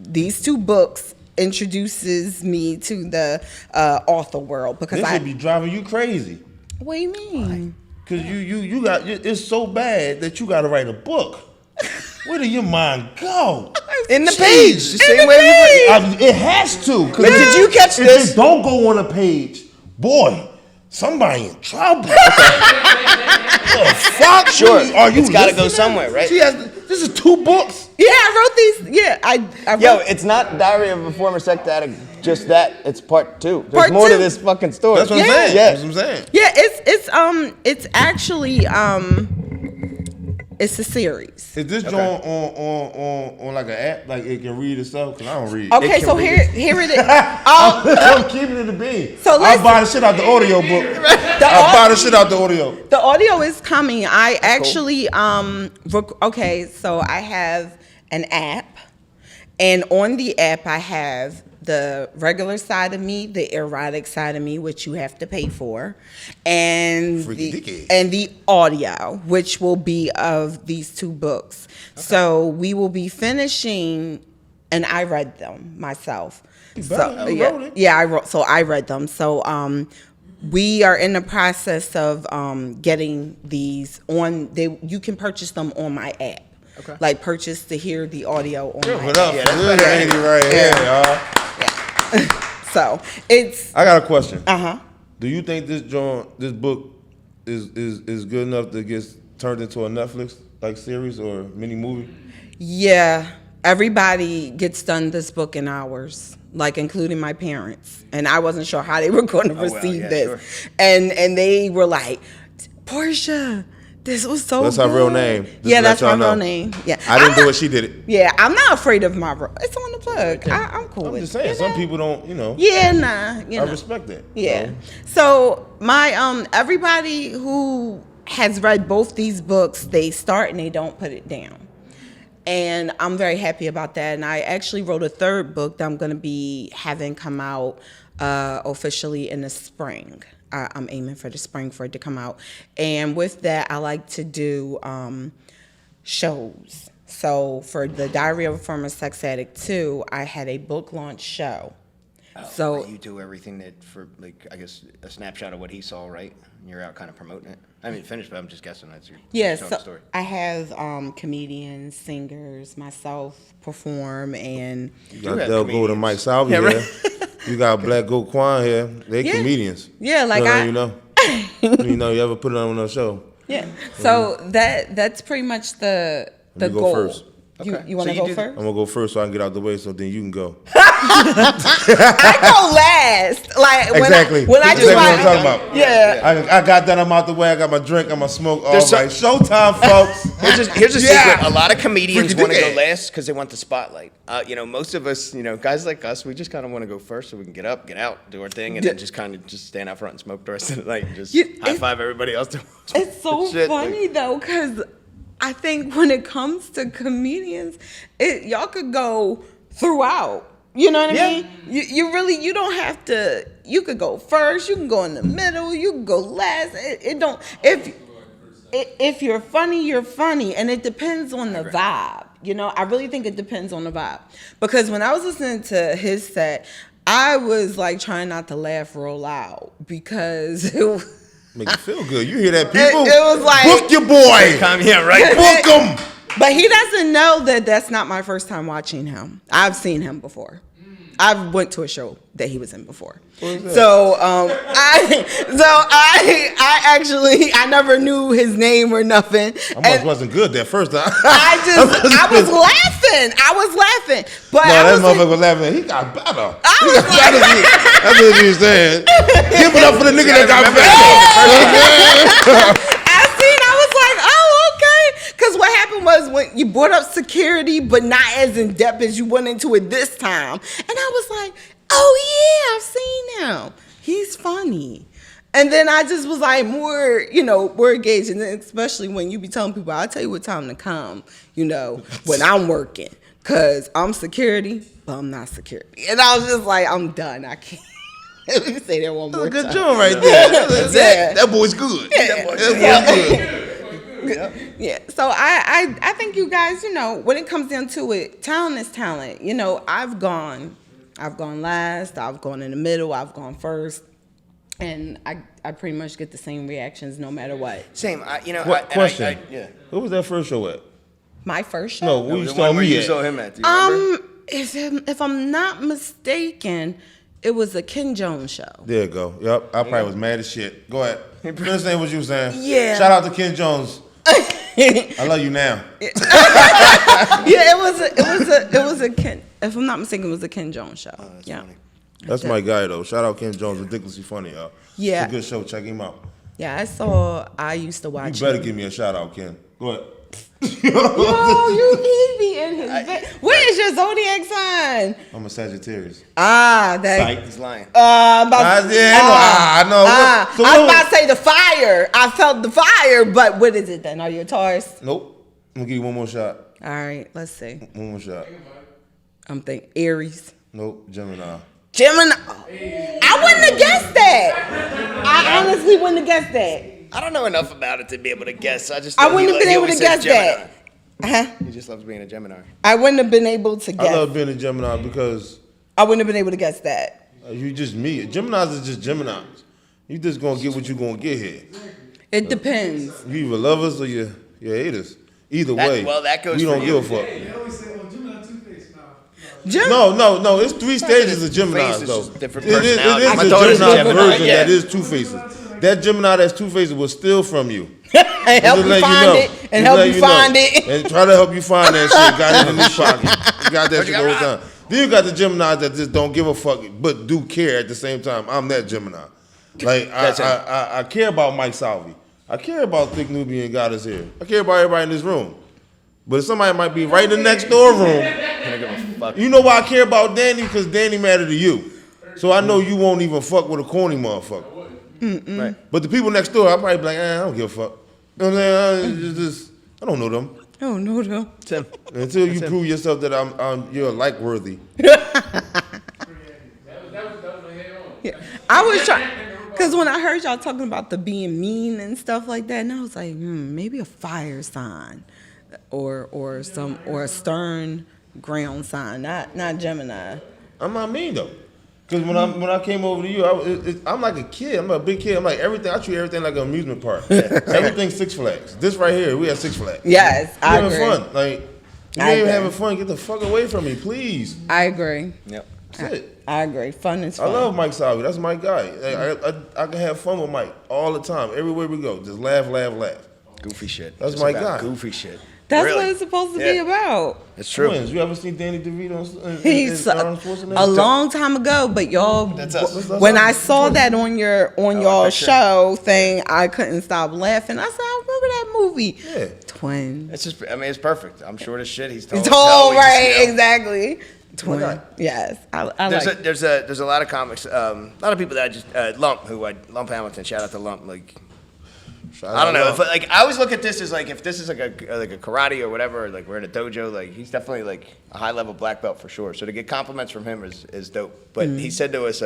these two books introduces me to the author world because This should be driving you crazy. What do you mean? Cause you got, it's so bad that you got to write a book. Where did your mind go? In the page, the same way you It has to. But did you catch if this? it don't go on a page, boy, somebody in trouble. The fuck? Sure, Are you it's got to go listening? somewhere, right? She has. This is 2 books. Yeah, I wrote these. Yeah, I wrote. Yo, it's not Diary of a Former Sex Addict, just that. It's part 2. There's Part more to 2. this fucking story. That's what I'm Yeah. saying. Yeah. That's what I'm saying. Yeah, it's actually it's a series. Is this joint on like an app? Like it can read itself? Cause I don't read. Okay, can so read here it is. Oh, I'm keeping it a bean. So I'll listen. buy the shit out the audio book. I'll buy the shit out the audio. the audio is coming. I actually okay, so I have an app, and on the app I have the regular side of me, the erotic side of me, which you have to pay for, and Freaky dicky. the audio, which will be of these 2 books. Okay. So we will be finishing, and I read them myself. So You wrote it. yeah, I read them. So we are in the process of getting these on. You can purchase them on my app. Okay. Like purchase to hear the audio on my Put up Yeah, for that's this better. lady right here, y'all. So it's I got a question. uh-huh. Do you think this book is good enough to get turned into a Netflix like series or mini movie? Yeah, everybody gets done this book in hours, like including my parents, and I wasn't sure how they were going to receive yeah, this, sure. and they were like, Portia, this was so. That's good. her real name. Just Yeah, to that's let my y'all real know. name. Yeah, I didn't do I'm it. She did it. Yeah, I'm not afraid of my. It's on the plug. I'm cool I'm with just it. saying. You Some know? people don't. You know. Yeah, nah. You I know. respect that. Yeah. So my everybody who has read both these books, they start and they don't put it down. And I'm very happy about that. And I actually wrote a 3rd book that I'm going to be having come out officially in the spring. I'm aiming for the spring for it to come out. And with that, I like to do shows. So for the Diary of a Former Sex Addict 2, I had a book launch show. So where you do everything that for, like, I guess a snapshot of what he saw, right? And you're out kind of promoting it. I mean, finished, but I'm just guessing that's your yes, story. I have comedians, singers, myself perform, and You got have Dell Gold and comedians. Mike Salvi Yeah, here. You got Black Goat Quan here. They Yeah. comedians. Yeah, like you know. You know, you ever put it on a show? yeah. So that's pretty much the Let me go goal. first. You Okay. want So to you go do- first? I'm gonna go first so I can get out the way, so then you can go. I go last. Like Exactly. when I do Exactly my what I'm talking about. yeah. I got that. I'm out the way. I got my drink. I'm gonna smoke. All There's right. Showtime, folks. Here's a Yeah. secret. A lot of comedians Freaky want to go dickhead. last because they want the spotlight. Most of us, guys like us, we just kind of want to go first so we can get up, get out, do our thing, and then just kind of just stand out front and smoke the rest of the night and just high five everybody else. It's so Shit, funny though, because I think when it comes to comedians, y'all could go throughout. You know what I mean? You don't have to. You could go first. You can go in the middle. You can go last. It don't. If you're funny, you're funny, and it depends on the vibe. I really think it depends on the vibe, because when I was listening to his set, I was like trying not to laugh real loud because it was. Make you feel good. You hear that, people? It was like- book your boy. Yeah, right. Book him. But he doesn't know that that's not my first time watching him. I've seen him before. I went to a show that he was in before. What is that? So I actually I never knew his name or nothing. I wasn't good that first time. I was laughing. But No, I that was motherfucker was laughing. He got better. I was like, That's what he's saying. Give it up for the nigga that got better. I was like, oh, okay. Because what happened was when you brought up security, but not as in depth as you went into it this time. And I was like, oh, yeah, I've seen him. He's funny. And then I just was like more engaged. And then especially when you be telling people, I'll tell you what time to come, when I'm working. Because I'm security, but I'm not security. And I was just like, I'm done. I can't. Let me say that one more time. That's a good joint right there. That boy's good. Yeah. That boy's good. Yeah. So I think you guys, when it comes down to it, talent is talent. I've gone last, I've gone in the middle, I've gone first. And I pretty much get the same reactions no matter what. Same. Question. Who was that first show at? My first show? No, we the saw one where me you at. saw him at. Do you remember? If I'm not mistaken, it was a Ken Jones show. There you go. Yep. I probably was mad as shit. Go ahead. Finish saying what you were saying. Yeah. Shout out to Ken Jones. I love you now. Yeah, it was a Ken. If I'm not mistaken, it was a Ken Jones show. Yeah. funny. That's my guy though. Shout out Ken Jones. Ridiculously funny, y'all. Yeah. It's a good show. Check him out. Yeah, I used to watch. You better give me a shout out, Ken. Go ahead. Yo, he be in his bed. What is your zodiac sign? I'm a Sagittarius. That. He's lying. I know. I was about to say the fire. I felt the fire, but what is it then? Are you a Taurus? Nope. I'm gonna give you one more shot. All right, let's see. One more shot. I'm thinking Aries. Nope. Gemini. Gemini. I wouldn't have guessed that. I honestly wouldn't have guessed that. I don't know enough about it to be able to guess. I wouldn't have been able to guess that. He just loves being a Gemini. I wouldn't have been able to guess. I love being a Gemini because I wouldn't have been able to guess that. you just me. Geminis is just Geminis. You just gonna get what you gonna get here. It depends. You either love us or you hate us. Either way, that goes we for don't you. give a fuck. They always say, well, Gemini two-faced now. No. It's 3 stages of Geminis Faces, though. just different It is personalities. My a daughter's Gemini Gemini, version yeah. that is 2 faces. That Gemini that's 2 faces will steal from you. And help you find it. And help you find it. And try to help you find that shit. Got it in his pocket. You got that shit the whole time. Then you got the Geminis that just don't give a fuck, but do care at the same time. I'm that Gemini. Like I care about Mike Salvi. I care about ThickNubianGoddess here. I care about everybody in this room. But somebody might be right in the next door room. You know why I care about Danny? Because Danny matter to you. So I know you won't even fuck with a corny motherfucker. Right. But the people next door, I probably be like, I don't give a fuck. You know what I'm saying? I don't know them. Oh no, no. Tim. Until you prove yourself that you're like worthy. That was my head on. Yeah. I was trying because when I heard y'all talking about the being mean and stuff like that, and I was like, maybe a fire sign, or a stern ground sign, not Gemini. I'm not mean though. Because when I came over to you, I'm like a kid. I'm a big kid. I'm like everything. I treat everything like an amusement park. Everything's Six Flags. This right here, we have Six Flags. Yes, I agree. Having fun. Like, you ain't even having fun. Get the fuck away from me, please. I agree. Yep. That's it. I agree. Fun is I fun. love Mike Salvi. That's my guy. I can have fun with Mike all the time. Everywhere we go, just laugh. Goofy shit. That's Just my about guy. Goofy shit. That's Really? what it's supposed to be about. It's true. Twins. You ever seen Danny DeVito He's in Arnold Schwarzenegger? a long time ago, but y'all. That's us. When I saw that on y'all picture. show thing, I couldn't stop laughing. I said, I remember that movie. Yeah. Twin. It's just. I mean, it's perfect. I'm short as shit. He's tall. It's as hell. all We just, right, you know, exactly. Twin. Okay. Yes, I like. There's a lot of comics. A lot of people that I just Lump Hamilton. Shout out to Lump. Like I don't know. If, like I always look at this as like if this is like a karate or whatever. Like we're in a dojo. Like he's definitely like a high level black belt for sure. So to get compliments from him is dope. But he said to us,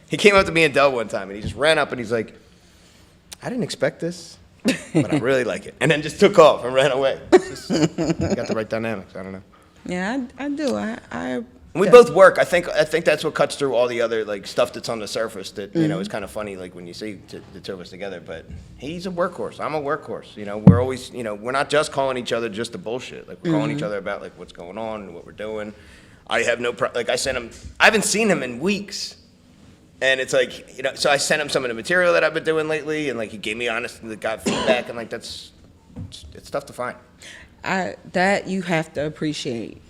he came up to me and Dell one time and he just ran up and he's like, I didn't expect this, but I really like it. And then just took off and ran away. It's just, got the right dynamics. I don't know. Yeah, I do. I We both work. I think that's what cuts through all the other like stuff that's on the surface that you know is kind of funny like when you see the two of us together. But he's a workhorse. I'm a workhorse. You know, we're always we're not just calling each other just the bullshit. Like we're calling each other about like what's going on and what we're doing. I have no like I sent him. I haven't seen him in weeks, and it's like, you know. So I sent him some of the material that I've been doing lately, and like he gave me got feedback, and like it's tough to find. That you have to appreciate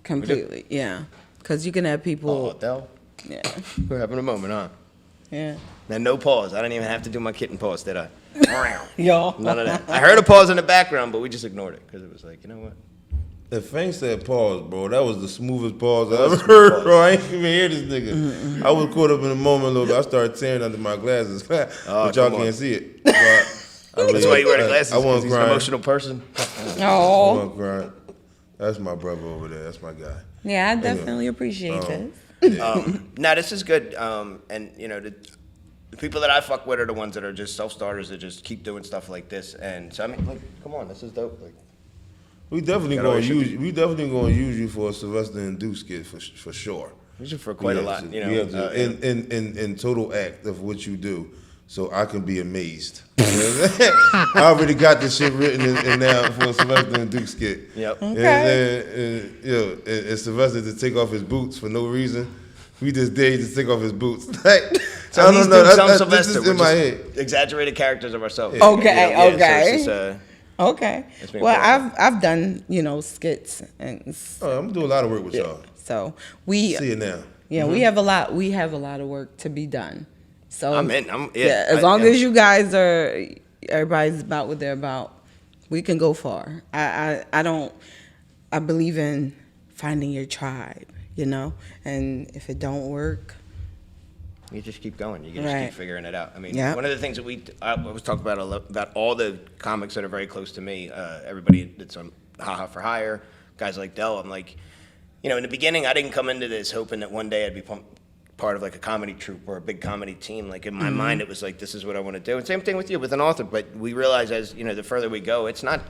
completely, yeah, because you can have people. Oh, Dell. Yeah, We're having a moment, huh? yeah. And no pause. I didn't even have to do my kitten pause, did I? Y'all. None of that. I heard a pause in the background, but we just ignored it because it was like, you know what? If Fang said pause, bro, that was the smoothest pause I ever heard, bro. I ain't even hear this nigga. I was caught up in the moment a little bit. I started tearing under my glasses, but y'all can't see it. That's why you wear the glasses. I wasn't He's an crying. emotional person. I Oh, wasn't crying. That's my brother over there. That's my guy. yeah, I definitely appreciate this. Now this is good. And you know, the people that I fuck with are the ones that are just self-starters that just keep doing stuff like this. And so I mean, like, come on, this is dope. Like, We definitely Gotta gonna always use. We definitely gonna use you for a Sylvester and Duke skit for sure. these are for quite a lot, you know. We have to, in total act of what you do, so I can be amazed. I already got this shit written in now for a Sylvester and Duke skit. Yep. Okay. And Sylvester to take off his boots for no reason. We just dared to take off his boots. Like, So I these don't know. dudes, some This Sylvester, is we're in my just head. exaggerated characters of ourselves. Okay, You know, yeah, okay. So it's just, Okay. It's been Well, important. I've done, skits and Oh, I'm doing a lot of work with y'all. so we See it now. we have a lot of work to be done. So I'm in. as long as you guys everybody's about what they're about, we can go far. I believe in finding your tribe, and if it don't work, you just keep going. You can just Right. keep figuring it out. I mean, Yeah. one of the things that I was talking about all the comics that are very close to me, everybody that's on Haha for Hire, guys like Dell. I'm like, in the beginning, I didn't come into this hoping that one day I'd be part of like a comedy troupe or a big comedy team. Like in my mind, it was like, this is what I want to do. And same thing with you, with an author. But we realize as, the further we go, it's not,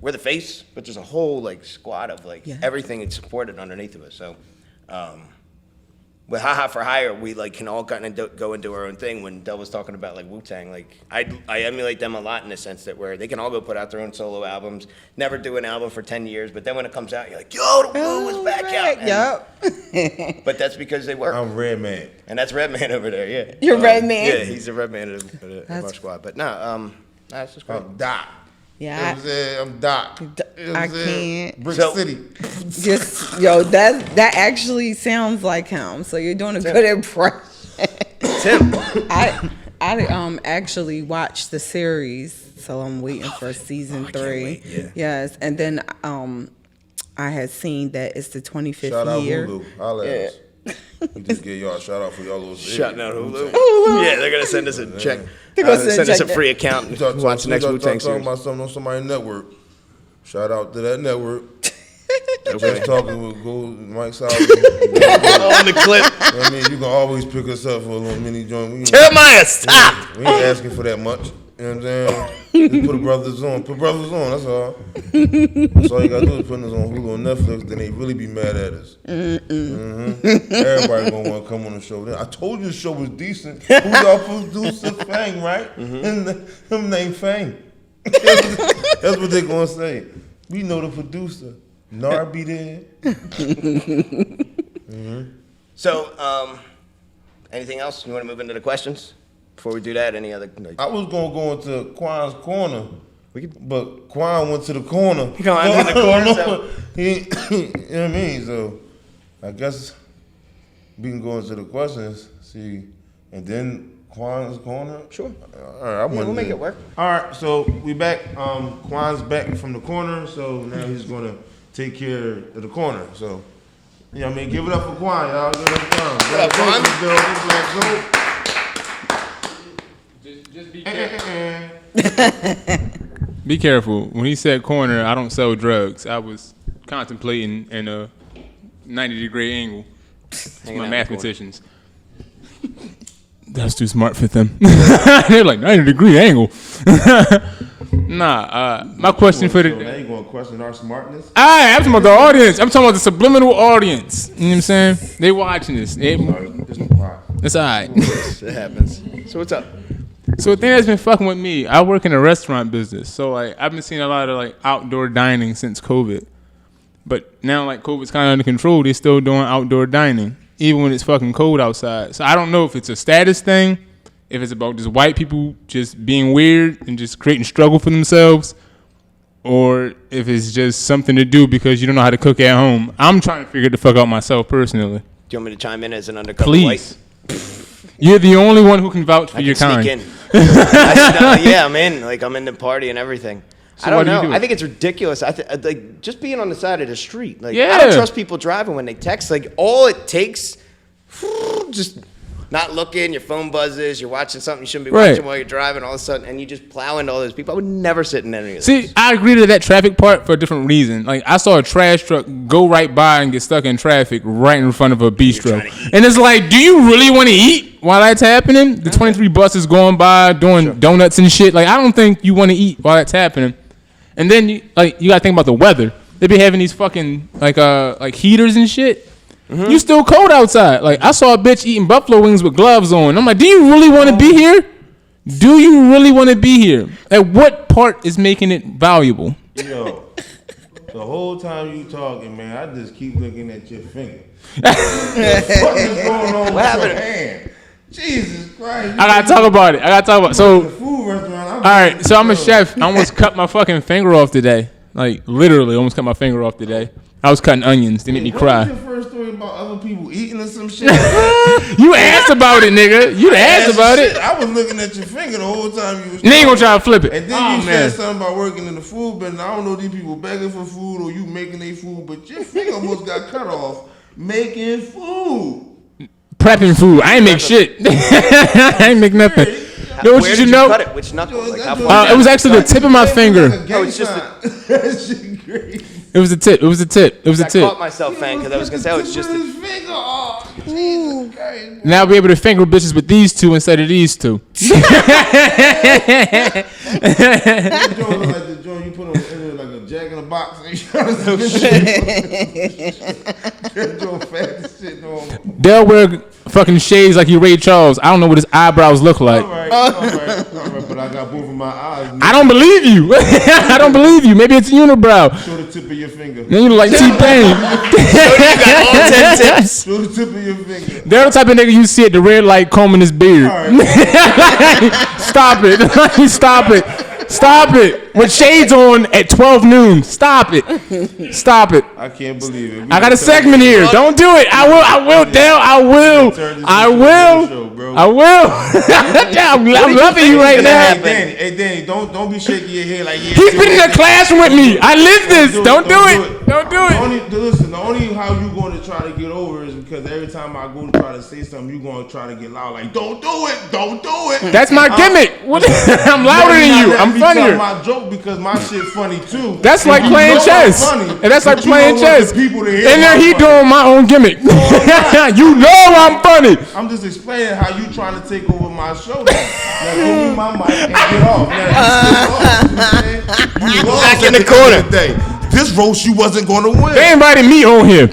we're the face, but there's a whole like squad of like everything that's supported underneath of us. So, with Haha for Hire, we like can all kind of go and do our own thing. When Dell was talking about like Wu-Tang, like I emulate them a lot in the sense that where they can all go put out their own solo albums, never do an album for 10 years, but then when it comes out, you're like, yo, the Wu is back out. And- Yep. But that's because they work. I'm Red Man. And that's Red Man over there, yeah. You're Red Man? Yeah, he's the Red Man of our squad. But no, that's just great. I'm Doc. Yeah. You know what I'm saying? I'm Doc. You know what I I'm saying? can't. Brick So- City. Just that actually sounds like him. So you're doing a good impression. Tim. I actually watched the series, so I'm waiting for season 3. wait, yeah. Yes, and then I had seen that it's the 25th Shout out year. Hulu. Holla at us. We just give y'all a shout out for y'all little Shutting out Hulu. Hulu. Yeah, they're going to send us a check. They're gonna Send us a check free account We and watch the next Wu-Tang talking series. about something on somebody's network. Shout out to that network. Okay. Just talking with Mike Salvi. On the clip. I mean, you can always pick us up for a little mini joint. Jeremiah, stop! We ain't asking for that much. You know what I'm saying? Just put brothers on. Put brothers on, that's all. That's all you gotta do is put us on Hulu and Netflix, then they really be mad at us. Everybody gonna wanna come on the show. I told you the show was decent. Who y'all producer? Fang, right? And him named Fang. That's what they gonna say. We know the producer. Nar be there. So, anything else? You want to move into the questions? Before we do that, any other? I was gonna go into Quan's corner. We could- But Quan went to the corner. You know, I'm in the corner, so- You know what I mean? So I guess we can go into the questions, see, and then Quan's corner. Sure. All right, We'll make it work. All right, so we back. Quan's back from the corner, so now he's gonna take care of the corner. So, yeah, I mean, give it up for Quan, y'all. Give it up for Quan. What up, Quan? Just be careful. Be careful. When he said corner, I don't sell drugs. I was contemplating in a 90-degree angle. It's Hanging out my in the mathematicians. That's too smart for them. They're like 90-degree angle. My question for Now the you gonna question our smartness? I'm talking about the audience. I'm talking about the subliminal audience. You know what I'm saying? They watching this. Sorry, this is quiet. It's all right. It happens. So what's up? So the thing that's been fucking with me, I work in a restaurant business. So like I've been seeing a lot of like outdoor dining since COVID. But now, like, COVID's kind of under control, they're still doing outdoor dining, even when it's fucking cold outside. So I don't know if it's a status thing, if it's about just white people just being weird and just creating struggle for themselves, or if it's just something to do because you don't know how to cook at home. I'm trying to figure the fuck out myself personally. Do you want me to chime in as an undercover Please. white? You're the only one who can vouch for I your can kind. sneak in. Yeah, I'm in. Like, I'm in the party and everything. So I don't why do you know. do it? I think it's ridiculous. Like, just being on the side of the street. Like, Yeah. I don't trust people driving when they text. Like, all it takes, just not looking, your phone buzzes, you're watching something you shouldn't be Right. watching while you're driving, all of a sudden, and you just plow into all those people. I would never sit in any of those. See, I agree to that traffic part for a different reason. Like, I saw a trash truck go right by and get stuck in traffic right in front of a bistro. trying to eat. And it's like, do you really want to eat while that's happening? The 23 buses going by doing donuts and shit. Like, I don't think you want to eat while that's happening. And then, you got to think about the weather. They be having these fucking, like heaters and shit. Mm-hmm. You still cold outside. Like, I saw a bitch eating buffalo wings with gloves on. I'm like, do you really want to be here? Do you really want to be here? Like, what part is making it valuable? Yo, the whole time you talking, man, I just keep looking at your finger. What is going on with happened? your hand? Jesus Christ. I gotta talk about it. The So, food restaurant. all right. So I'm a chef. I almost cut my fucking finger off today. Like, literally, almost cut my finger off today. I was cutting onions. They made me What cry. was your first story about other people eating or some shit? You asked about it, nigga. You asked about it. I was looking at your finger the whole time you was And they ain't gonna talking. try to flip it. And then Oh, you man. said something about working in the food business. I don't know these people begging for food or you making their food, but your finger almost got cut off making food. Prepping food. I ain't make shit. I ain't make nothing. Yo, what Where you did know? you cut it? Which knuckle? Like, how That far It was actually the tip of my finger. Oh, it's just that shit crazy. It was the tip. It was the tip. It was the I tip. caught myself, fan, because I was gonna say, oh, it's just. his finger off. Jesus Christ. Now I'll be able to finger bitches with these two instead of these two. That joint look like the joint you put on in like a Jack in the Box. And you trying to that joint fat as shit. No. Dell wear fucking shades like he Ray Charles. I don't know what his eyebrows look like. All right, but I got both of my eyes. I don't believe you. I don't believe you. Maybe it's a unibrow. Show the tip of your finger. Then you look like T-Pain. All 10 tips. Show the tip of your finger. They're the type of nigga you see at the red light combing his beard. All right. Stop it. Stop it. Stop it. With shades on at 12 noon. Stop it. Stop it. I can't believe it. I got a segment here. Don't do it. I will, Dale. I will. I'm loving you right now. Hey Danny, don't be shaking your head like yeah. He's been in the classroom with me. I live this. Don't do it. Don't do it. Listen, the only how you going to try to get over is because every time I go to try to say something, you going to try to get loud like, don't do it. That's my gimmick. I'm louder than you. I'm funnier. My joke because my shit funny too. That's like And you playing know I'm chess. funny, And that's like but you playing don't want chess. the people to hear And then my he funny. doing my own gimmick. You know I'm funny. I'm just explaining how you trying to take over my show. Now give me my mic and get off. Now you lost Back in at the corner. end of day. This roast you wasn't going to win. They invited me on here.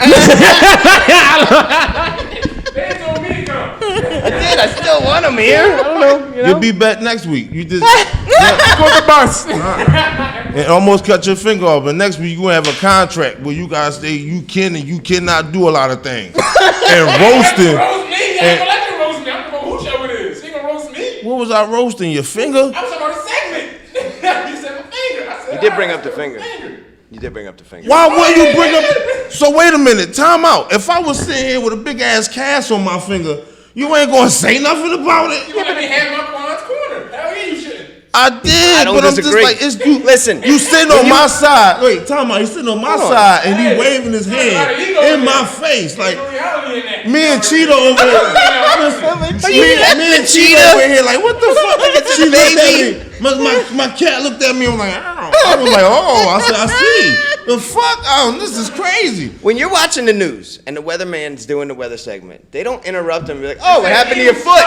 I still want him here. I don't know. You'll be back next week. You just Go the bus. and almost cut your finger off. But next week you gonna have a contract where you guys say you can and you cannot do a lot of things. And roasting. Roast me. I ain't gonna let you roast me. I'm gonna who show it is. You gonna roast me? What was I roasting? Your finger? I was talking about a segment. You said my finger. I said You did bring up the finger. You did bring up the finger. Why would you bring up? So wait a minute. Time out. If I was sitting here with a big ass cast on my finger, you ain't gonna say nothing about it. You let me have my Quan's corner. Hell yeah, you shouldn't. I did, I don't but disagree. I'm just like, it's you. Listen, You sitting on my side. Wait, time out. He's sitting on my side and he waving his hand in my face like. Me and Cheetah over here. Me and Cheetah over here like, what the fuck? She looked at me. My cat looked at me. I'm like, oh. I was like, oh. I said, I see. The fuck? Oh, this is crazy. when you're watching the news and the weatherman's doing the weather segment, they don't interrupt him and be like, oh, what happened to your foot?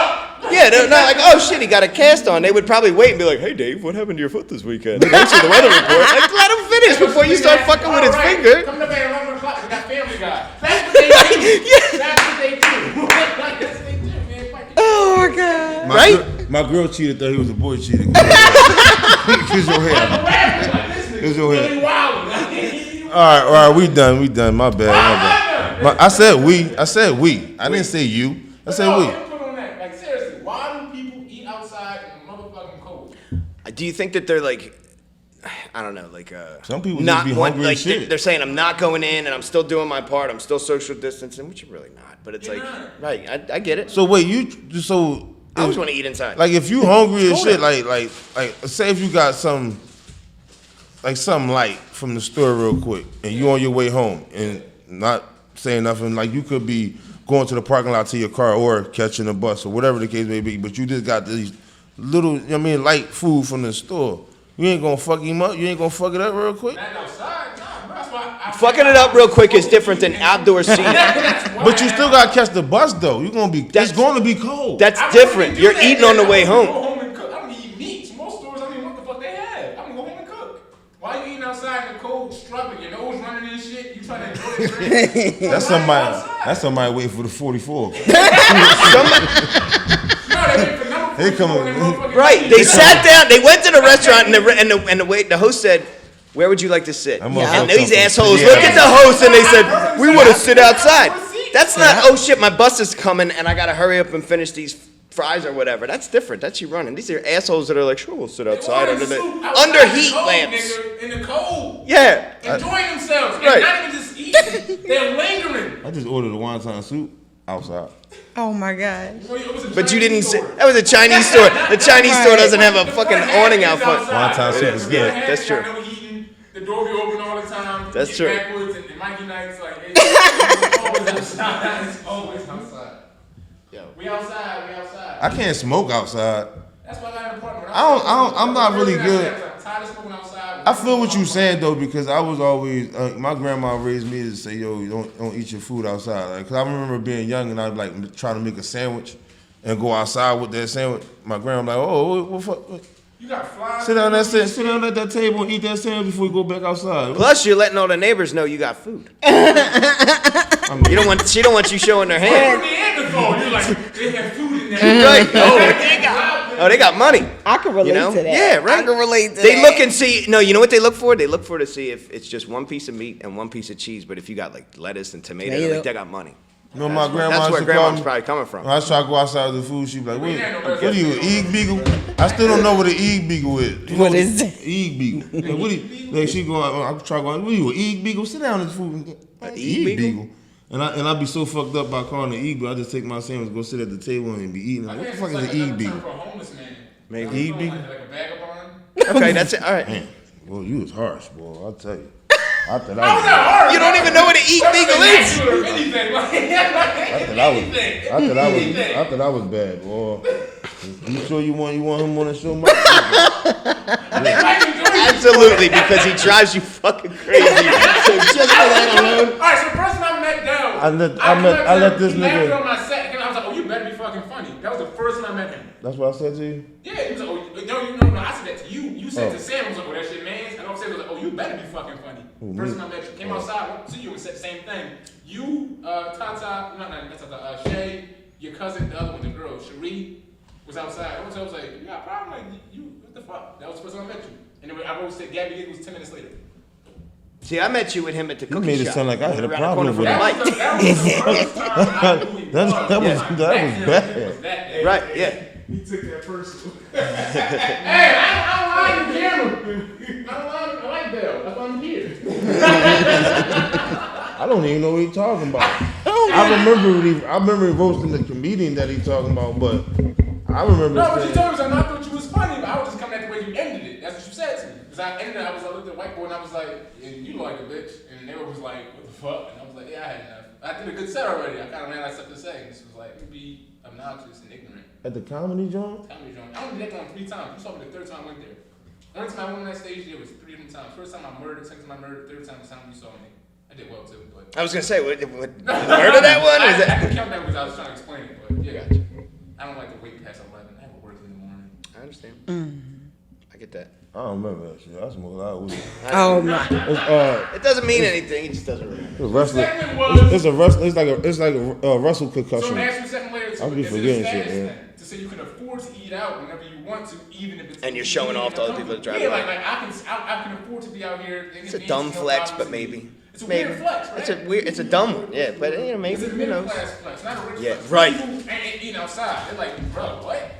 Yeah, they're not like, oh shit, he got a cast on. They would probably wait and be like, hey Dave, what happened to your foot this weekend? Thanks for the weather report. Like, let him finish before you start fucking with his finger. Coming up at 11 o'clock, we got Family Guy. That's what they do. That's what they do. That's what they do, man. Oh my god. Right? My girl cheated thought he was a boy cheater. Cause your hair. Cause your hair. All right, we done. My bad. I said we. I didn't say you. I said we. Put on that. Like seriously, why do people eat outside in the motherfucking cold? Do you think that they're like, I don't know, like some people not just be want, hungry like as shit. they're saying I'm not going in and I'm still doing my part. I'm still social distancing, which you're really not. But it's You're like, not. right? I get it. So wait, I always want to eat inside. like if you hungry as cold shit, out. like say if you got something light from the store real quick and you on your way home and not saying nothing, like you could be going to the parking lot to your car or catching a bus or whatever the case may be, but you just got these little, light food from the store. You ain't gonna fuck him up. You ain't gonna fuck it up real quick. Not outside, nah, bro. That's why Fucking it up real quick is different than outdoor seating. But you still gotta catch the bus though. It's gonna be cold. That's different. You're eating on the way Go home. home and cook. I'm gonna eat meat. Most stores, I don't even know what the fuck they have. I'm gonna go home and cook. Why you eating outside in the cold, struggling, your nose running and shit? You trying to enjoy the drink? That's somebody waiting for the 44. No, they wait for number They 44 coming- and motherfucking Right? meat. They sat down. They went to the restaurant and the host said, "Where would you like to sit?" That And motherfucker these come assholes from look Seattle. at the host and they said, "We want to sit outside." That's not. Oh shit, my bus is coming and I gotta hurry up and finish these fries or whatever. That's different. That's you running. These are assholes that are like, "Sure, we'll sit outside under Outside heat in the cold, lamps." nigga, in the cold. Yeah. Enjoying themselves. Right. And not even just eating. They're lingering. I just ordered a wonton soup outside. Oh my gosh. But you didn't say that was a Chinese store. The Chinese store doesn't have a fucking awning out front. Wonton soup is good. That's true. The door be open all the time. That's You true. get backwards and Mikey Nights like it's always outside. It's always outside. Yo. We outside. I can't smoke outside. That's why I got an apartment. I'm not really good. I'm tired of smoking outside. I feel what you're saying though, because I was always my grandma raised me to say, "Yo, you don't eat your food outside." Like, cause I remember being young and I'd like trying to make a sandwich and go outside with that sandwich. My grandma like, "Oh, what fuck? You got flies. Sit down at that table and eat that sandwich before you go back outside." Plus, you're letting all the neighbors know you got food. You don't want. She don't want you showing their hand. You're like, they have food in there. Right? Oh, they got money. I can relate You know? to that. Yeah, right. I can relate to that. They look and see. No, you know what they look for? They look for to see if it's just one piece of meat and one piece of cheese. But if you got like lettuce and tomato, they're like, they got money. You know, my grandma That's where used to call grandma's me. probably coming from. When I was trying to go outside with the food, she'd be like, what are you, an egg beagle? I still don't know what an egg beagle is. You know What is that? Egg beagle. Like, what are you, like she go, I try to go, what are you, an egg beagle? Sit down in this food. An egg beagle? And I'd be so fucked up by calling it egg beagle, I just take my sandwich, go sit at the table and be eating. Like, what the fuck is an egg beagle? Maybe. Egg beagle? Like a vagabond. Okay, that's it. All right. Man, well, you was harsh, boy, I'll tell you. I thought How is that hard? You don't even know what an egg beagle is. I thought I was bad, boy. You sure you want him on the show, Mike? Absolutely, because he drives you fucking crazy. So just for that alone. Alright, so the person I met Dell. I let this nigga. nigga. On my set, and I was like, oh, you better be fucking funny. That was the first time I met him. That's what I said to you? Yeah, he was like, oh, no, I said that to you. You said to Sam, I was like, oh, that shit, man. And I said, was like, oh, you better be fucking funny. First time I met you, came outside, went to you and said the same thing. You, Tata, not Tata, Shay, your cousin, the other one, the girl, Cherie, was outside. I was like, you got a problem? Like, you, what the fuck? That was the first time I met you. And then I always said, Gabby did was 10 minutes later. See, I met you with him at the You cookie made it shop. sound like I had a Around the problem corner with from him. the mic. That was the first time I knew he was. That was bad. Right, yeah. He took that personal. Hey, I don't like the camera. I like Dell. That's why I'm here. I don't even know what he's talking about. I remember roasting the comedian that he's talking about, but I remember No, but you saying, told me I thought you was funny, but I was just coming at the way you ended it. That's what you said to me. Because I ended it, I looked at the whiteboard and I was like, and you look like a bitch. And they was like, what the fuck? And I was like, yeah, I had enough. I did a good set already. I kind of ran out of stuff to say. And this was like, be obnoxious and ignorant. at the comedy joint? Comedy joint. I only did that one 3 times. You saw me the 3rd time I went there. Only time I went on that stage there was 3 different times. First time I murdered, second time I murdered, 3rd time you saw me. I did well too, but. I was gonna say, what murder that one? Or is I that? didn't count that because I was trying to explain it, but yeah. Gotcha. I don't like to wait past 11. I have work in the morning. I understand. I get that. I don't remember that shit. I smoked a lot of weed. Oh my. It doesn't mean anything. It just doesn't remember. It's a wrestling. Segment was. It's like a Russell So concussion. I'm asking second later I'll be is it a forgetting status shit, man. thing? To so you can afford to eat out whenever you want to, even if it's. And you're showing off to other people that drive Yeah, by. like I can afford to be out here. It's a dumb flex, but maybe. It's a Maybe. weird flex, right? It's a dumb one, yeah, but maybe, It's a who middle knows? class flex, not a rich Yeah, flex. right. People ain't eating outside. They're like, bro, what?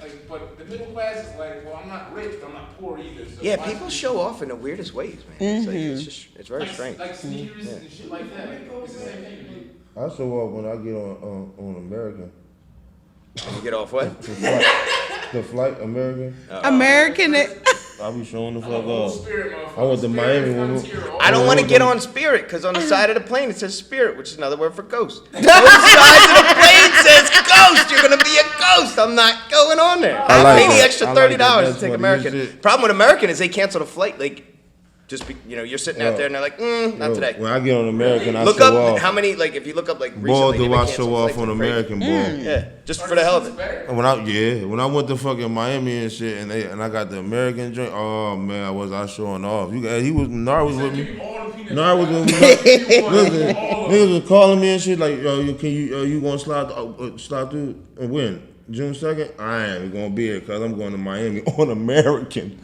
Like, but the middle class is like, well, I'm not rich, but I'm not poor either. So Yeah, why people should- show off in the weirdest ways, man. It's very strange. Like sneakers and shit like that. It's the same thing to me. I show off when I get on American. You get off what? The flight American. American. I be showing the I'm a fuck whole off. spirit motherfucker. I went to Spirit Miami when comes we- here all I don't the want to time. get on Spirit because on the side of the plane it says Spirit, which is another word for ghost. Both sides of the plane says ghost. You're gonna be a ghost. I'm not going on there. I like pay the that. extra I like that. $30 That's to take funny American. as shit. Problem with American is they cancel the flight. Like, you're sitting out Yo. there and they're like, not Yo, today. When I get on American, I Look show up off. how many. Like, if you look up like Ball recently, do they've I been show canceling off flights on like crazy. American ball? Yeah, just for the hell of it. Better. When I went to fucking Miami and shit, and I got the American drink. Oh man, I showing off. Nar was with Give me. you all the peanuts. Nar was with me. Listen, niggas was calling me and shit like, yo, you gonna slide through and when? June 2nd? I ain't gonna be here because I'm going to Miami on American.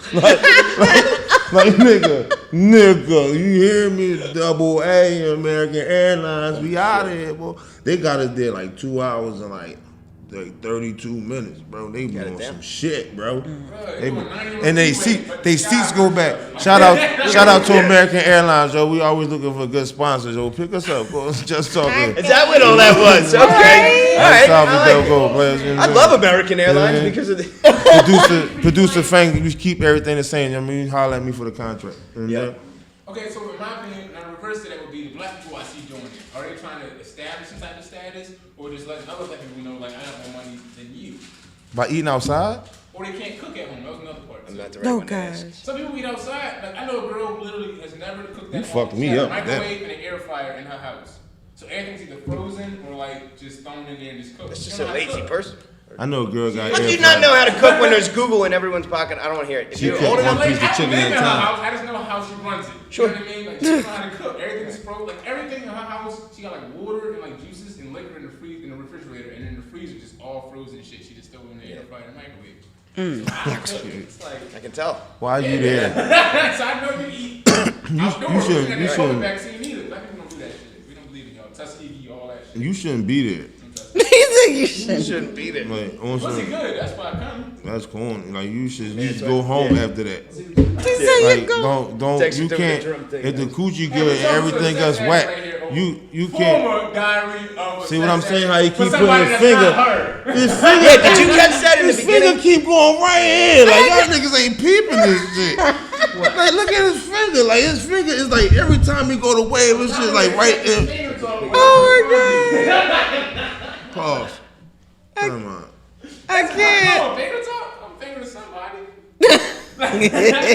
Like nigga, you hear me? Double A, American Airlines, we out of here, boy. They got us there like 2 hours and like 32 minutes, bro. They Got it doing down. some shit, bro. They doing 90 And they but seats go back. Shout out to American Airlines, yo. We always looking for good sponsors, yo. Pick us up, bro. Just talking. Is that what all that was? Okay, all right. Salvi, I Dell, like go, players. You know I what love American Airlines Yeah. because of the. Producer Fang, we keep everything the same. You know what I mean, holler at me for the contract. You know what I mean? Okay, so in my opinion, now the reverse to that would be the black people I see doing it. Are they trying to establish some type of status, or just letting other black people know, like, I have more money than you? By eating outside? Or they can't cook at home. That was another part. I'm not the Oh right one to ask. gosh. Some people eat outside. Like, I know a girl literally has never cooked at You home. fucked She me has up a with that. microwave and an air fryer in her house. So everything's either frozen or like just thrown in there and just cooked. That's She just don't a know how to lazy cook. person. I know a girl got How do air you not fryer. know how to cook when there's Google in everyone's pocket? I don't want to hear it. If She you're cooked old one enough, piece of I don't chicken live at in a her time. house. I just know how she runs it. Sure. You know what I mean? Like, she doesn't know how to cook. Everything's frozen. Like everything in her house, she got like water and like juices and liquor in the refrigerator, and in the freezer just all frozen shit. She just throw it in the air fryer and microwave. So I don't cook. It's like. I can tell. Why are you there? So I know you eat outdoors. shouldn't- And you the shouldn't. COVID vaccine either. Black people don't do that shit. We don't believe in y'all. Tuskegee, all that shit. You shouldn't be there. He said you You shouldn't. shouldn't be there. Like, on Pussy some, good. That's why I come. that's corny. Like you should it's go like- home yeah. after that. He said you Like go. don't Text you it to can't the drum thing, if the man. coochie good and everything else whack. You can't. Former diary of a See what I'm sex saying? addict How he for keep somebody putting his that's finger. not her. His finger. Yeah, did you catch that in the His finger beginning? keep going right here. Like y'all niggas ain't peeping this shit. Like look at his finger. Like his finger is like every time he go to wave, it's just like right in. Oh my Pause. Come on. I can't. Oh, finger talk? I'm fingering somebody.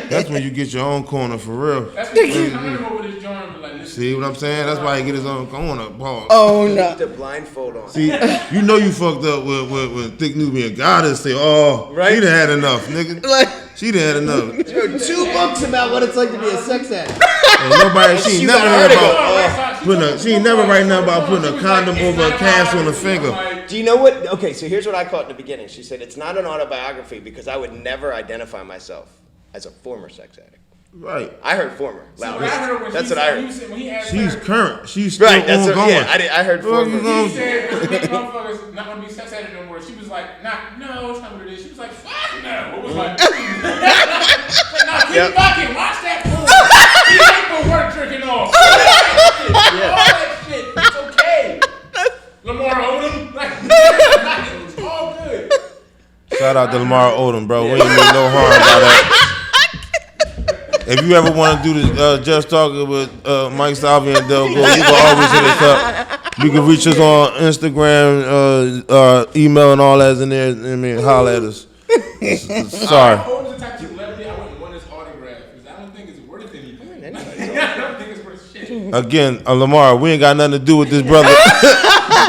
That's when you get your own corner for real. That's what he's coming over this joint and be like, listen. See what I'm saying? That's why he get his own corner. Pause. Oh no. Put the blindfold on. See, you know you fucked up when ThickNubianGoddess say, "Oh, Right. she done had enough, nigga. Like, She done had enough." Yo, 2 books about what it's like to be a sex addict. And nobody, she ain't You never got heard her to about she ain't never write nothing about putting a condom over a cast on the finger. Do you know what? Okay, so here's what I caught in the beginning. She said it's not an autobiography because I would never identify myself as a former sex addict. Right. I heard former. Loud. What I heard when That's she what I said- heard. you said when he asked She's her- current. She's still Right. That's what, ongoing. yeah. I heard Well, you former. know- He said, "These motherfuckers not gonna be sex addict no more." She was like, "No, it's not what it is." She was like, "Fuck no." It was like, "No, keep Yep. fucking. Watch that porn. He ain't for work jerking off. All that shit. It's okay." Lamar Odom, like, it's all good. Shout out to Lamar Odom, bro. We ain't mean no harm by that. If you ever want to do this Just Talking with Mike, Salvi, and Dell, you can always hit us up. You can reach us on Instagram, email, and all that's in there. I mean, holler at us. Sorry. Odom's the type of celebrity I wouldn't want his autograph because I don't think it's worth anything. I don't think it's worth shit. Again, Lamar, we ain't got nothing to do with this brother.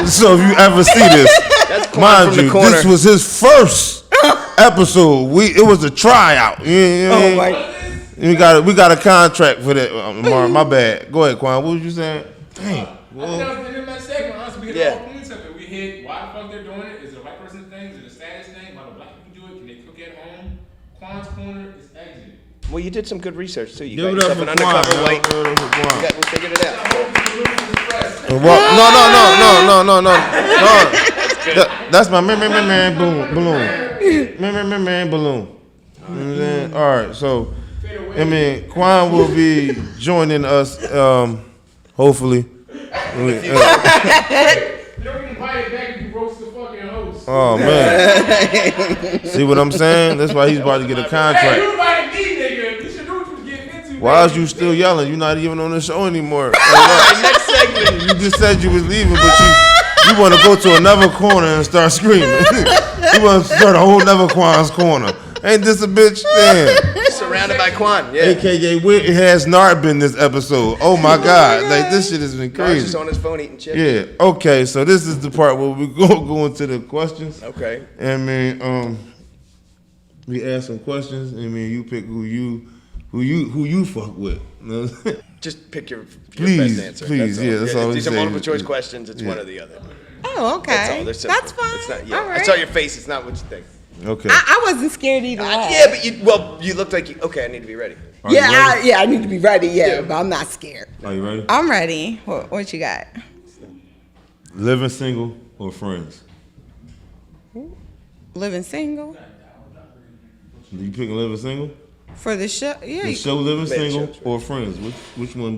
So if you ever see this, That's Quan mind from the you, corner. this was his first episode. It was a tryout. You know what I mean? my. We got a contract for that. Lamar, my bad. Go ahead, Quan. What was you saying? Dang. I think that was in that segment. Honestly, we hit Yeah. all points of it. We we hit why the fuck they're doing it. Is it a white person thing? Is it a status thing? Why do black people do it? Can they cook at home? Quan's Corner is exit. Well, you did some good research too. You Give got it up yourself for an Quan. undercover white. Give it up for Quan. We figured it out. No. That's my man balloon. Man balloon. You know what I'm saying? All right, so I mean, Quan will be joining us, hopefully. You don't get invited back if you roast the fucking host. Oh man, see what I'm saying? That's why he's about to get a Hey, contract. you invited me, nigga. You should know what you was getting into. Why is you still yelling? You're not even on the show anymore. Next segment. You just said you was leaving, but you want to go to another corner and start screaming. You want to start a whole nother Quan's corner. Ain't this a bitch? Damn. Surrounded by Quan. Yeah. AKA, where has Nard been this episode? Oh my God. Like, this shit has been He's crazy. just on his phone eating chips. Yeah, okay, so this is the part where we go into the questions. Okay. I mean, we ask some questions. I mean, you pick who you fuck with. You know what I'm saying? Just pick your Please, best answer. please, yeah, that's all we These are say. multiple choice questions. It's one Yeah. or the other. Oh, okay. That's all. They're simple. That's fine. It's not, yeah. All right. I saw your face. It's not what you think. Okay. I wasn't scared either way. Yeah, but you looked like you. Okay, I need to be ready. Are you ready? I need to be ready. Yeah. But I'm not scared. Are you ready? I'm ready. What you got? Living single or friends? Living single You picking living single? for the show? Yeah. The show living Made single shows, right. or friends? Which one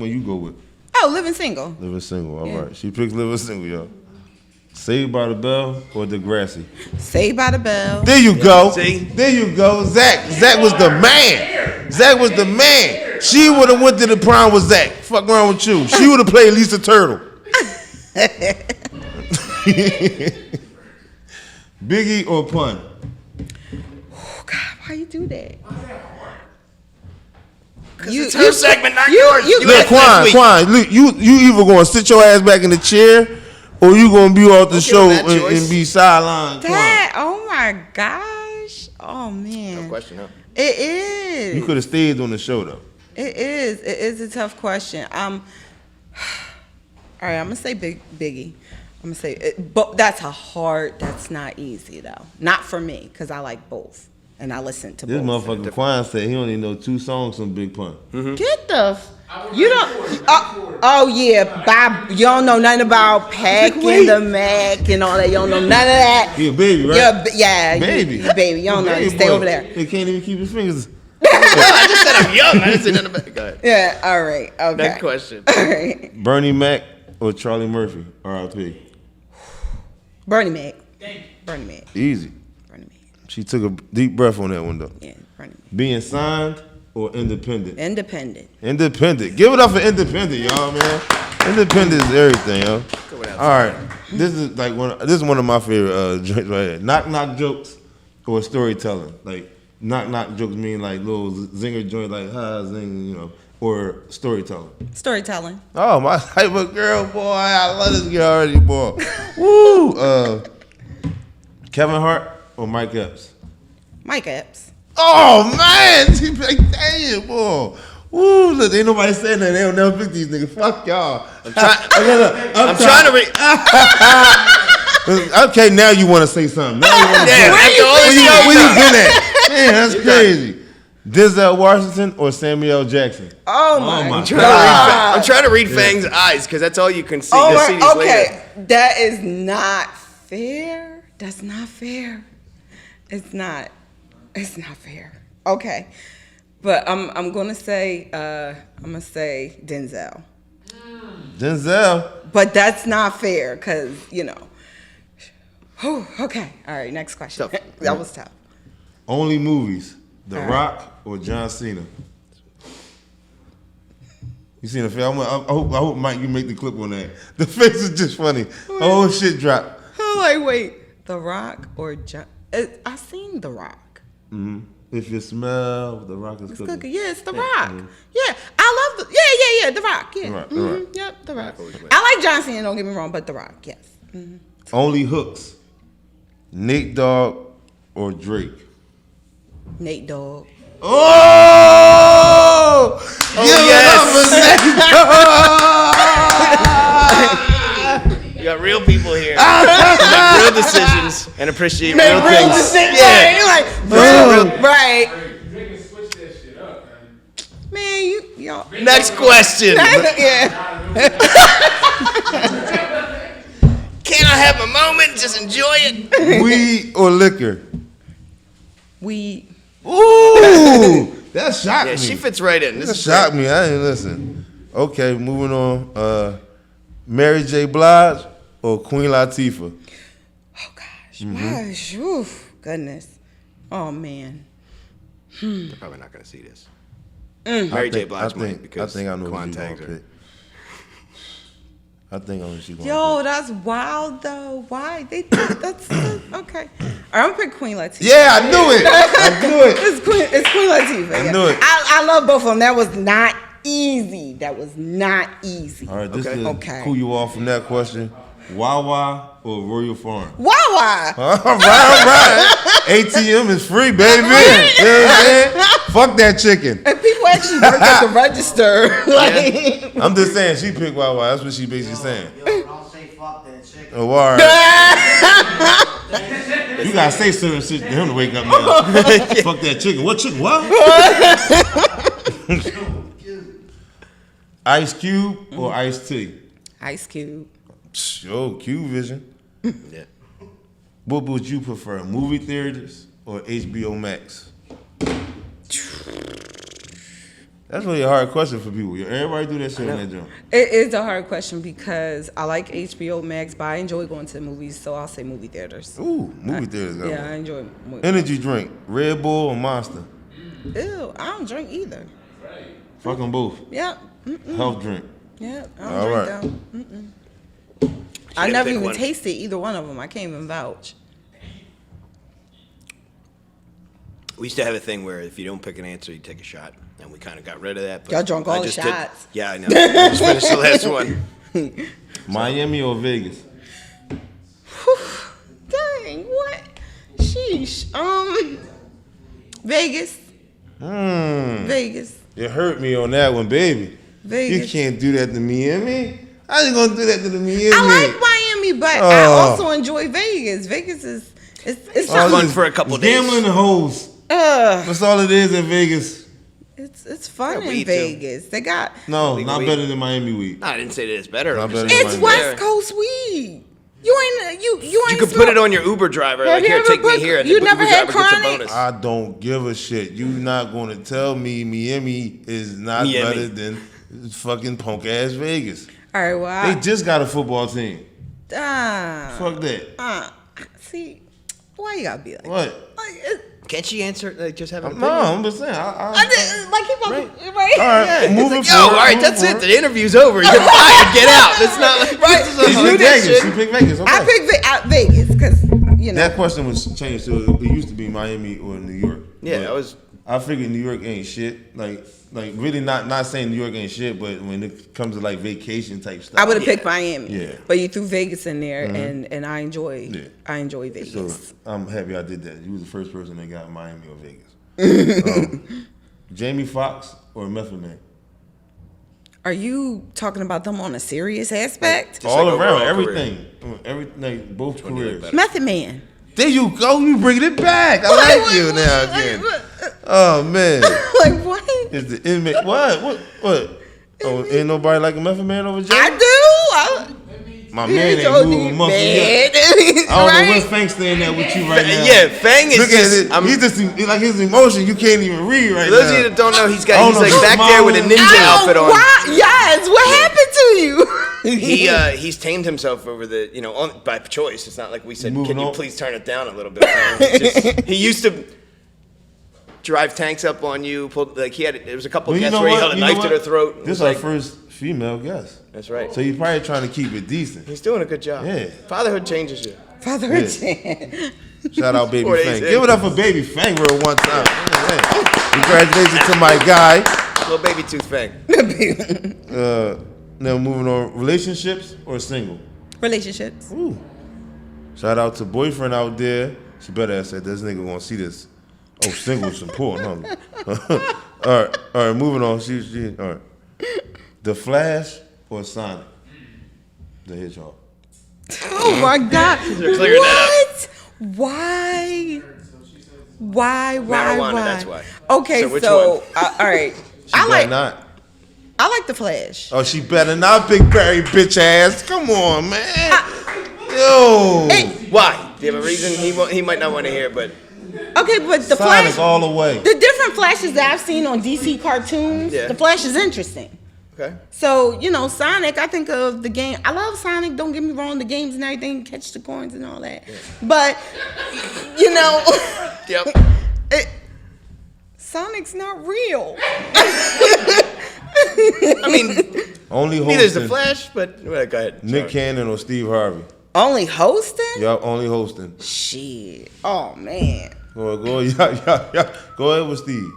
you go with? Oh, living single. Living single. All Yeah. right. She picks living single, y'all. Saved by the Bell or Degrassi? Saved by the Bell. There you go. See? There you go. Zach was the man. Zach was the man. She would have went to the prom with Zach. Fuck around with you. She would have played Lisa Turtle. Biggie or Pun? Oh God, why you do that? It's her segment, not yours. you- You Look, asked last week. Quan, look, you either gonna sit your ass back in the chair or you gonna be off the give show him that and choice. be sidelined. Quan. That. Oh my gosh. Oh man. No question, huh? It is. You could have stayed on the show though. It is. It is a tough question. All right, I'm gonna say Biggie. I'm gonna say it, but that's not easy though. Not for me, because I like both. And I listen to This both. motherfucker Quan said he only know 2 songs from Big Pun. Get the you don't oh yeah, Bob, you don't know nothing about Pac and the Mac and all that. You don't know none of that. He a baby, right? Yeah, Baby. you baby. You don't know. Baby You stay boy. over there. He can't even keep his fingers. I just said I'm young. I didn't say nothing about it. Go ahead. Yeah, all right. Okay. Next question. All right. Bernie Mac or Charlie Murphy? R.I.P. Bernie Mac. Bernie Mac. Easy. Bernie Mac. She took a deep breath on that one though. Yeah, Bernie Mac. Being signed or independent? Independent. Independent. Give it up for independent, y'all, man. Independent is everything, yo. All right. This is one of my favorite joints right here. Knock jokes or storytelling. Like knock jokes mean like little zinger joint like zing, you know, or storytelling. Storytelling. Oh, my type of girl, boy. I love this girl already, boy. Woo! Kevin Hart or Mike Epps? Mike Epps. Oh, man. She like, damn, boy. Woo, look, ain't nobody saying that. They don't never pick these niggas. Fuck y'all. I'm trying to read. Okay, now you want to say something. Now you wanna Damn, talk. after all this Where show, you been at? Man, that's crazy. Denzel Washington or Samuel Jackson? Oh my my God. I'm trying to read Fang's eyes because that's all you can see. Oh, You'll see these okay. later. That is not fair. That's not fair. It's not fair. Okay. But I'm gonna say Denzel. Denzel. But that's not fair because, you know. Whew, okay. All right, next question. Tough. That was tough. Only movies. The All Rock or John Cena? You seen the film? I hope Mike, you make the clip on that. The face is just funny. Oh shit, drop. I'm like, wait, The Rock or John? I seen The Rock. Mm-hmm. If you smell, The Rock is It's cooking. cooking. Yeah, it's The Rock. Yeah, I love yeah, The Rock. Yeah. The Rock, The Rock. Yep, The Rock. I like John Cena, don't get me wrong, but The Rock, yes. Mhm. Only hooks. Nate Dogg or Drake? Nate Dogg. Oh! yes. Give it up for Nate Dogg! You gotta got real people here. Make real decisions and appreciate real things. Yeah. Like, right. They can switch that shit up, man. Man, y'all. Next question. Yeah. Can I have a moment? Just enjoy it. Weed or liquor? We. Ooh, that shocked Yeah, me. she fits right in. This That is shocked me. I didn't listen. Okay, moving on. Mary J. Blige or Queen Latifah? Oh gosh. Gosh. Oof. Goodness. Oh man. They're probably not gonna see this. Mary J. Blige might because I think I know Quan who she's tags gonna her. pick. I think I know who she's gonna Yo, pick. that's wild though. Why? That's okay. All right, I'm gonna pick Queen Latifah. Yeah, I knew it. I knew it. It's Queen Latifah. I knew it. I love both of them. That was not easy. That was not easy. All right, this Okay. is Okay. cool you off from that question. Wawa or Royal Farm? Wawa. All right. ATM is free, baby. You know what I'm saying? Fuck that chicken. And people actually work at the register. Like, I'm just saying, she picked Wawa. That's what she basically saying. Yo, don't say fuck that chicken. Oh, all right. You gotta say certain shit to him to wake up now. Fuck that chicken. What chicken? What? Ice Cube or Ice T? Ice Cube. Yo, Cube Vision. Yeah. What would you prefer, movie theaters or HBO Max? That's really a hard question for people. Everybody do that shit on that jump. It is a hard question because I like HBO Max, but I enjoy going to the movies, so I'll say movie theaters. Ooh, movie theaters. Got Yeah, I one. enjoy movies. Energy drink, Red Bull or Monster? Ew, I don't drink either. Fuck them both. Yep. Health drink. Yep. I don't All drink right. them. I had to never pick even one. tasted either one of them. I can't even vouch. We used to have a thing where if you don't pick an answer, you take a shot, and we kind of got rid of that. But Y'all drunk all I the just shots. Yeah, I know. I just finished the last one. Miami or Vegas? Dang, what? Sheesh. Vegas. Vegas. You hurt me on that one, baby. Vegas. You can't do that to Miami. How you gonna do that to the Miami? I like Miami, but I also enjoy Vegas. Vegas is it's Fun for a couple days. Gambling and hoes. That's all it is in Vegas. it's fun Yeah, in weed, too. Vegas. They got No, Legal not weed. better than Miami weed. No, I didn't say that it's better. Not I'm just better saying than it's Miami. West Coast weed. You ain't you You ain't could put it on your Uber driver. Have Like, you here, ever take me put- here. And you the never Uber had driver gets a chronic? bonus. I don't give a shit. You not gonna tell me Miami is not Miami. better than fucking punk ass Vegas. All right, well, They just got a football team. fuck Fuck that. see, why you gotta be like What? like Can't she answer? Like, just have an No, opinion? I'm just saying. I did, like keep on Right. right. All right, Yeah, moving it's like, yo, forward. all right, that's it. The interview's over. You're fired. Get out. It's not like Right. this is She a picked that Vegas. shit. She picked Vegas. Okay. I picked Vegas because you know. That question was changed to it used to be Miami or New York. Yeah, But that was. I figured New York ain't shit. Like really not saying New York ain't shit, but when it comes to like vacation type stuff, I would have picked Miami. Yeah. But you threw Vegas in there, and I enjoy Yeah. Vegas. So I'm happy I did that. You was the first person that got Miami or Vegas. Jamie Foxx or Method Man? Are you talking about them on a serious aspect? Just All like around, overall everything, everything, both one do you like careers. better? Method Man. There you go. You bringing it back. I like you now again. Oh man, Like what? is the inmate what? Oh, ain't nobody like a Method Man over Jamie? I do. My man ain't moving muscle yet. I don't know where Right? Fank's staying at with you right now. Yeah, Fang is Look at just. it. He's just like his emotion. You can't even read right For those of you now. that don't know, he's I don't like know, back there with a smiling. ninja outfit on. Why? Yes. What happened to you? He's tamed himself over the by choice. It's not like we said, Moving "Can you on. please turn it down a little bit?" It's just- he used to drive tanks up on you. There was a couple Well, you guests know where he what? held a You know knife to what? their throat. This is our first female guest. That's right. So he's probably trying to keep it decent. He's doing a good job. Yeah. Fatherhood changes you. Father Yeah. Chan. Shout out Baby 4 days Fang. in. Give it up for Baby Fang real one time. Yeah. Congratulations to my guy. Little baby tooth Fang. Now moving on, relationships or single? Relationships. Ooh. Shout out to boyfriend out there. She better have said this nigga gonna see this. Oh, single's important, huh? All right, moving on. She all right. The Flash or Sonic? The Hedgehog. Oh my God! clearing that What? Why? Why? Marijuana, that's why. Okay, So which so, one? all right. She I better like not. I like the Flash. Oh, she better not, Big Barry bitch ass. Come on, man. Yo. Why? Do you have a reason? He might not want to hear, but Okay, but the Sonic Flash, all the way. the different Flashes that I've seen on DC cartoons, Yeah. the Flash is interesting. okay. So, Sonic, I think of the game. I love Sonic, don't get me wrong, the games and everything, catch the coins and all that. But, Yep. Sonic's not real. I mean, Only neither's the hosting Flash, but go ahead. Nick Sorry. Cannon or Steve Harvey. Only hosting? Y'all only hosting. Shit. Oh, man. Go ahead with Steve.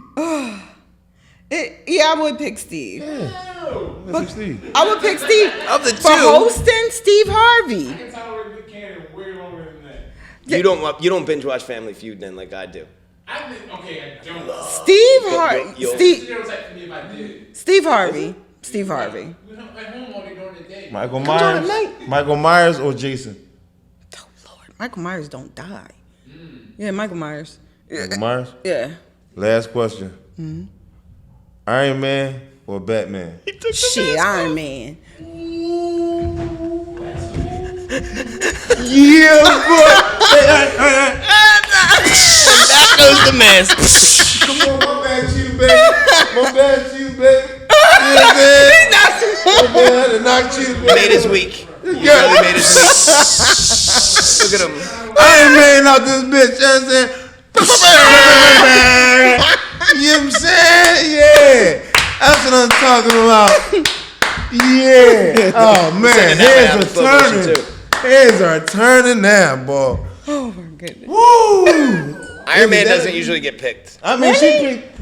Yeah, I would pick Steve. Pick Steve. I would pick Steve. Of the For two, hosting, Steve Harvey. I can tolerate Nick Cannon way longer than that. you don't binge watch Family Feud then like I do. I don't. Steve Harvey. Yo. Stereotype for me if I did. Steve Harvey. Steve Harvey. We don't at home all day during the day. Michael Come on, Myers. mate. Michael Myers or Jason? Oh, Lord. Michael Myers don't die. Yeah, Michael Myers. Michael Myers. Yeah. Last question. Iron Man or Batman? Shit, Iron Man. Yeah, boy. That goes the mask. Come on, my bad, you, baby. My bad, you, baby. Yeah, man. My bad, I knocked you, baby. Made his week. He Yeah. really made his week. Look at him. Iron Man out this bitch, you know what I'm saying? You know what I'm saying? Yeah. That's what I'm talking about. Yeah. Oh, man. Sending that Heads out are in slow motion, turning. too. Heads are turning now, boy. Oh, my goodness. Woo! Iron Man doesn't usually get picked, I mean, she picked.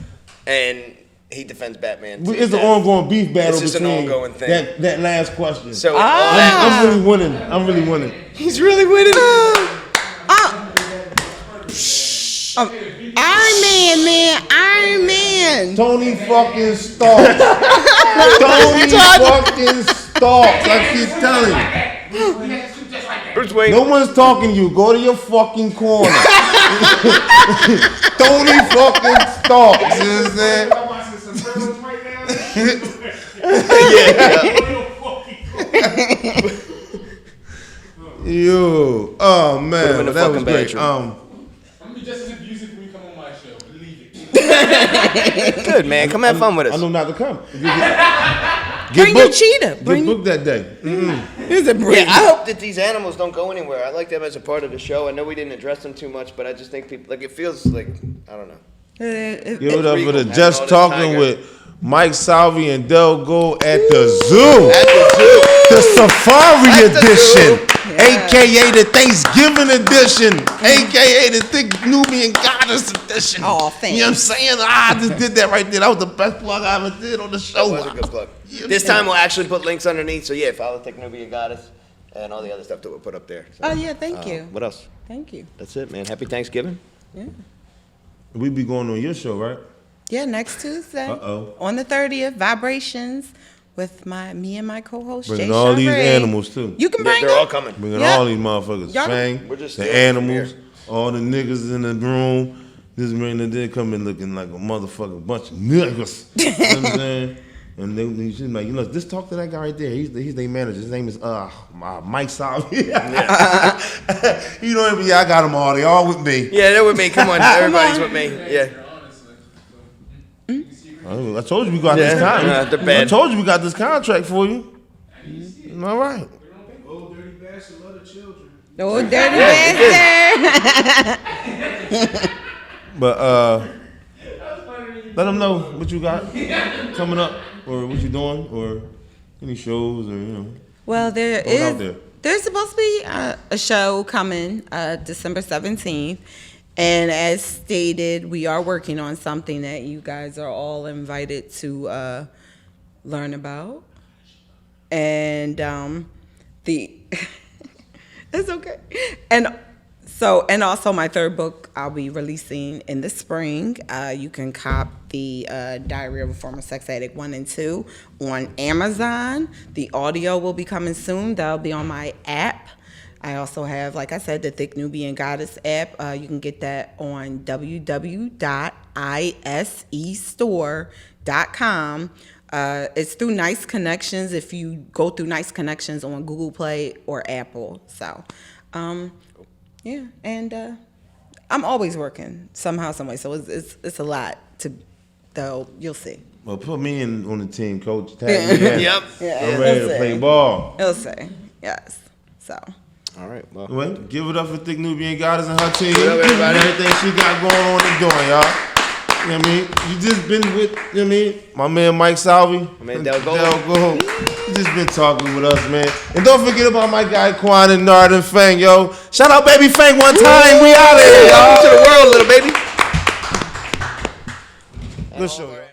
and he defends Batman. to It's the an death. ongoing beef battle It's just an between ongoing thing. that last question. So all that, I'm really winning. I'm really winning. he's really winning. Iron Man, man. Iron Man. Tony fucking Stark. Tony fucking Stark. I keep telling you. Bruce Wayne. No one's talking to you. Go to your fucking corner. Tony fucking Stark. You know what I'm saying? I'm watching some Sopranos right now. Yo. Oh man. him in the That was fucking great. bedroom. I'm gonna be just as abusive when you come on my show. Believe it. Good man. Come have fun with I us. know not to come. Bring your cheetah. Get Bring booked that day. Here's a Yeah, I hope that these animals don't go anywhere. I like them as a part of the show. I know we didn't address them too much, but I just think people it feels like I don't know. Give it up for the Having Just all this Talking tiger. with Mike Salvi and Dell Go at the zoo. At the zoo. The Safari At the edition, zoo. aka the Thanksgiving edition, aka the ThickNubianGoddess edition. Oh, thanks. You know what I'm saying? I just did that right there. That was the best plug I ever did on the show. That was a good plug. This time we'll actually put links underneath. So yeah, follow ThickNubianGoddess and all the other stuff that we'll put up there. So, Oh, yeah, thank you. What else? Thank you. That's it, man. Happy Thanksgiving. We be going on your show, right? Yeah, next Tuesday. Uh-oh. On the 30th, Vibrations with me and my co-host, Bringing Jay all these Charest. animals, too. You can Yeah, bring they're them. all coming. Bringing Yeah. all these motherfuckers. Y'all- Fang, We're just the stealing from animals, here. all the niggas in the room. This man that did come in looking like a motherfucking bunch of niggas. You know what I'm saying? And she's like, just talk to that guy right there. He's their manager. His name is Mike Salvi. You know what I mean? Yeah, I got them all. They all with me. Yeah, they're with me. Come on, everybody's with me. Yeah. I told you we got this Yeah, contract. they're bad. I told you we got this contract for you. All right. Old dirty bastard, love the children. Oh, dirty bastard. But let them know what you got coming up, or what you doing, or any shows, or Well, Throw it out there. there's supposed to be a show coming December 17th. And as stated, we are working on something that you guys are all invited to learn about. And it's okay. And also my third book I'll be releasing in the spring. You can cop the Diary of a Former Sex Addict 1 and 2 on Amazon. The audio will be coming soon. That'll be on my app. I also have, like I said, the Thick Nubian Goddess app. You can get that on www.isestore.com. It's through Nice Connections if you go through Nice Connections on Google Play or Apple. So, yeah, and I'm always working somehow, some way. So it's a lot to, though. You'll see. Well, put me in on the team, coach. Tag me in. Yep. Yeah, I'm ready to play ball. You'll see. Yes. So. All right. Well, Well, give it up for Thick Nubian Goddess and her team. What up, everybody? And everything she got going on and doing, y'all. You know what I mean? You just been with, you know what I mean? My man Mike Salvi. My man Dell Gold. You just been talking with us, man. And don't forget about my guy Quan and Nard and Fang, yo. Shout out baby Fang one time. We out of here, y'all. welcome to the world, little baby. Good show, man.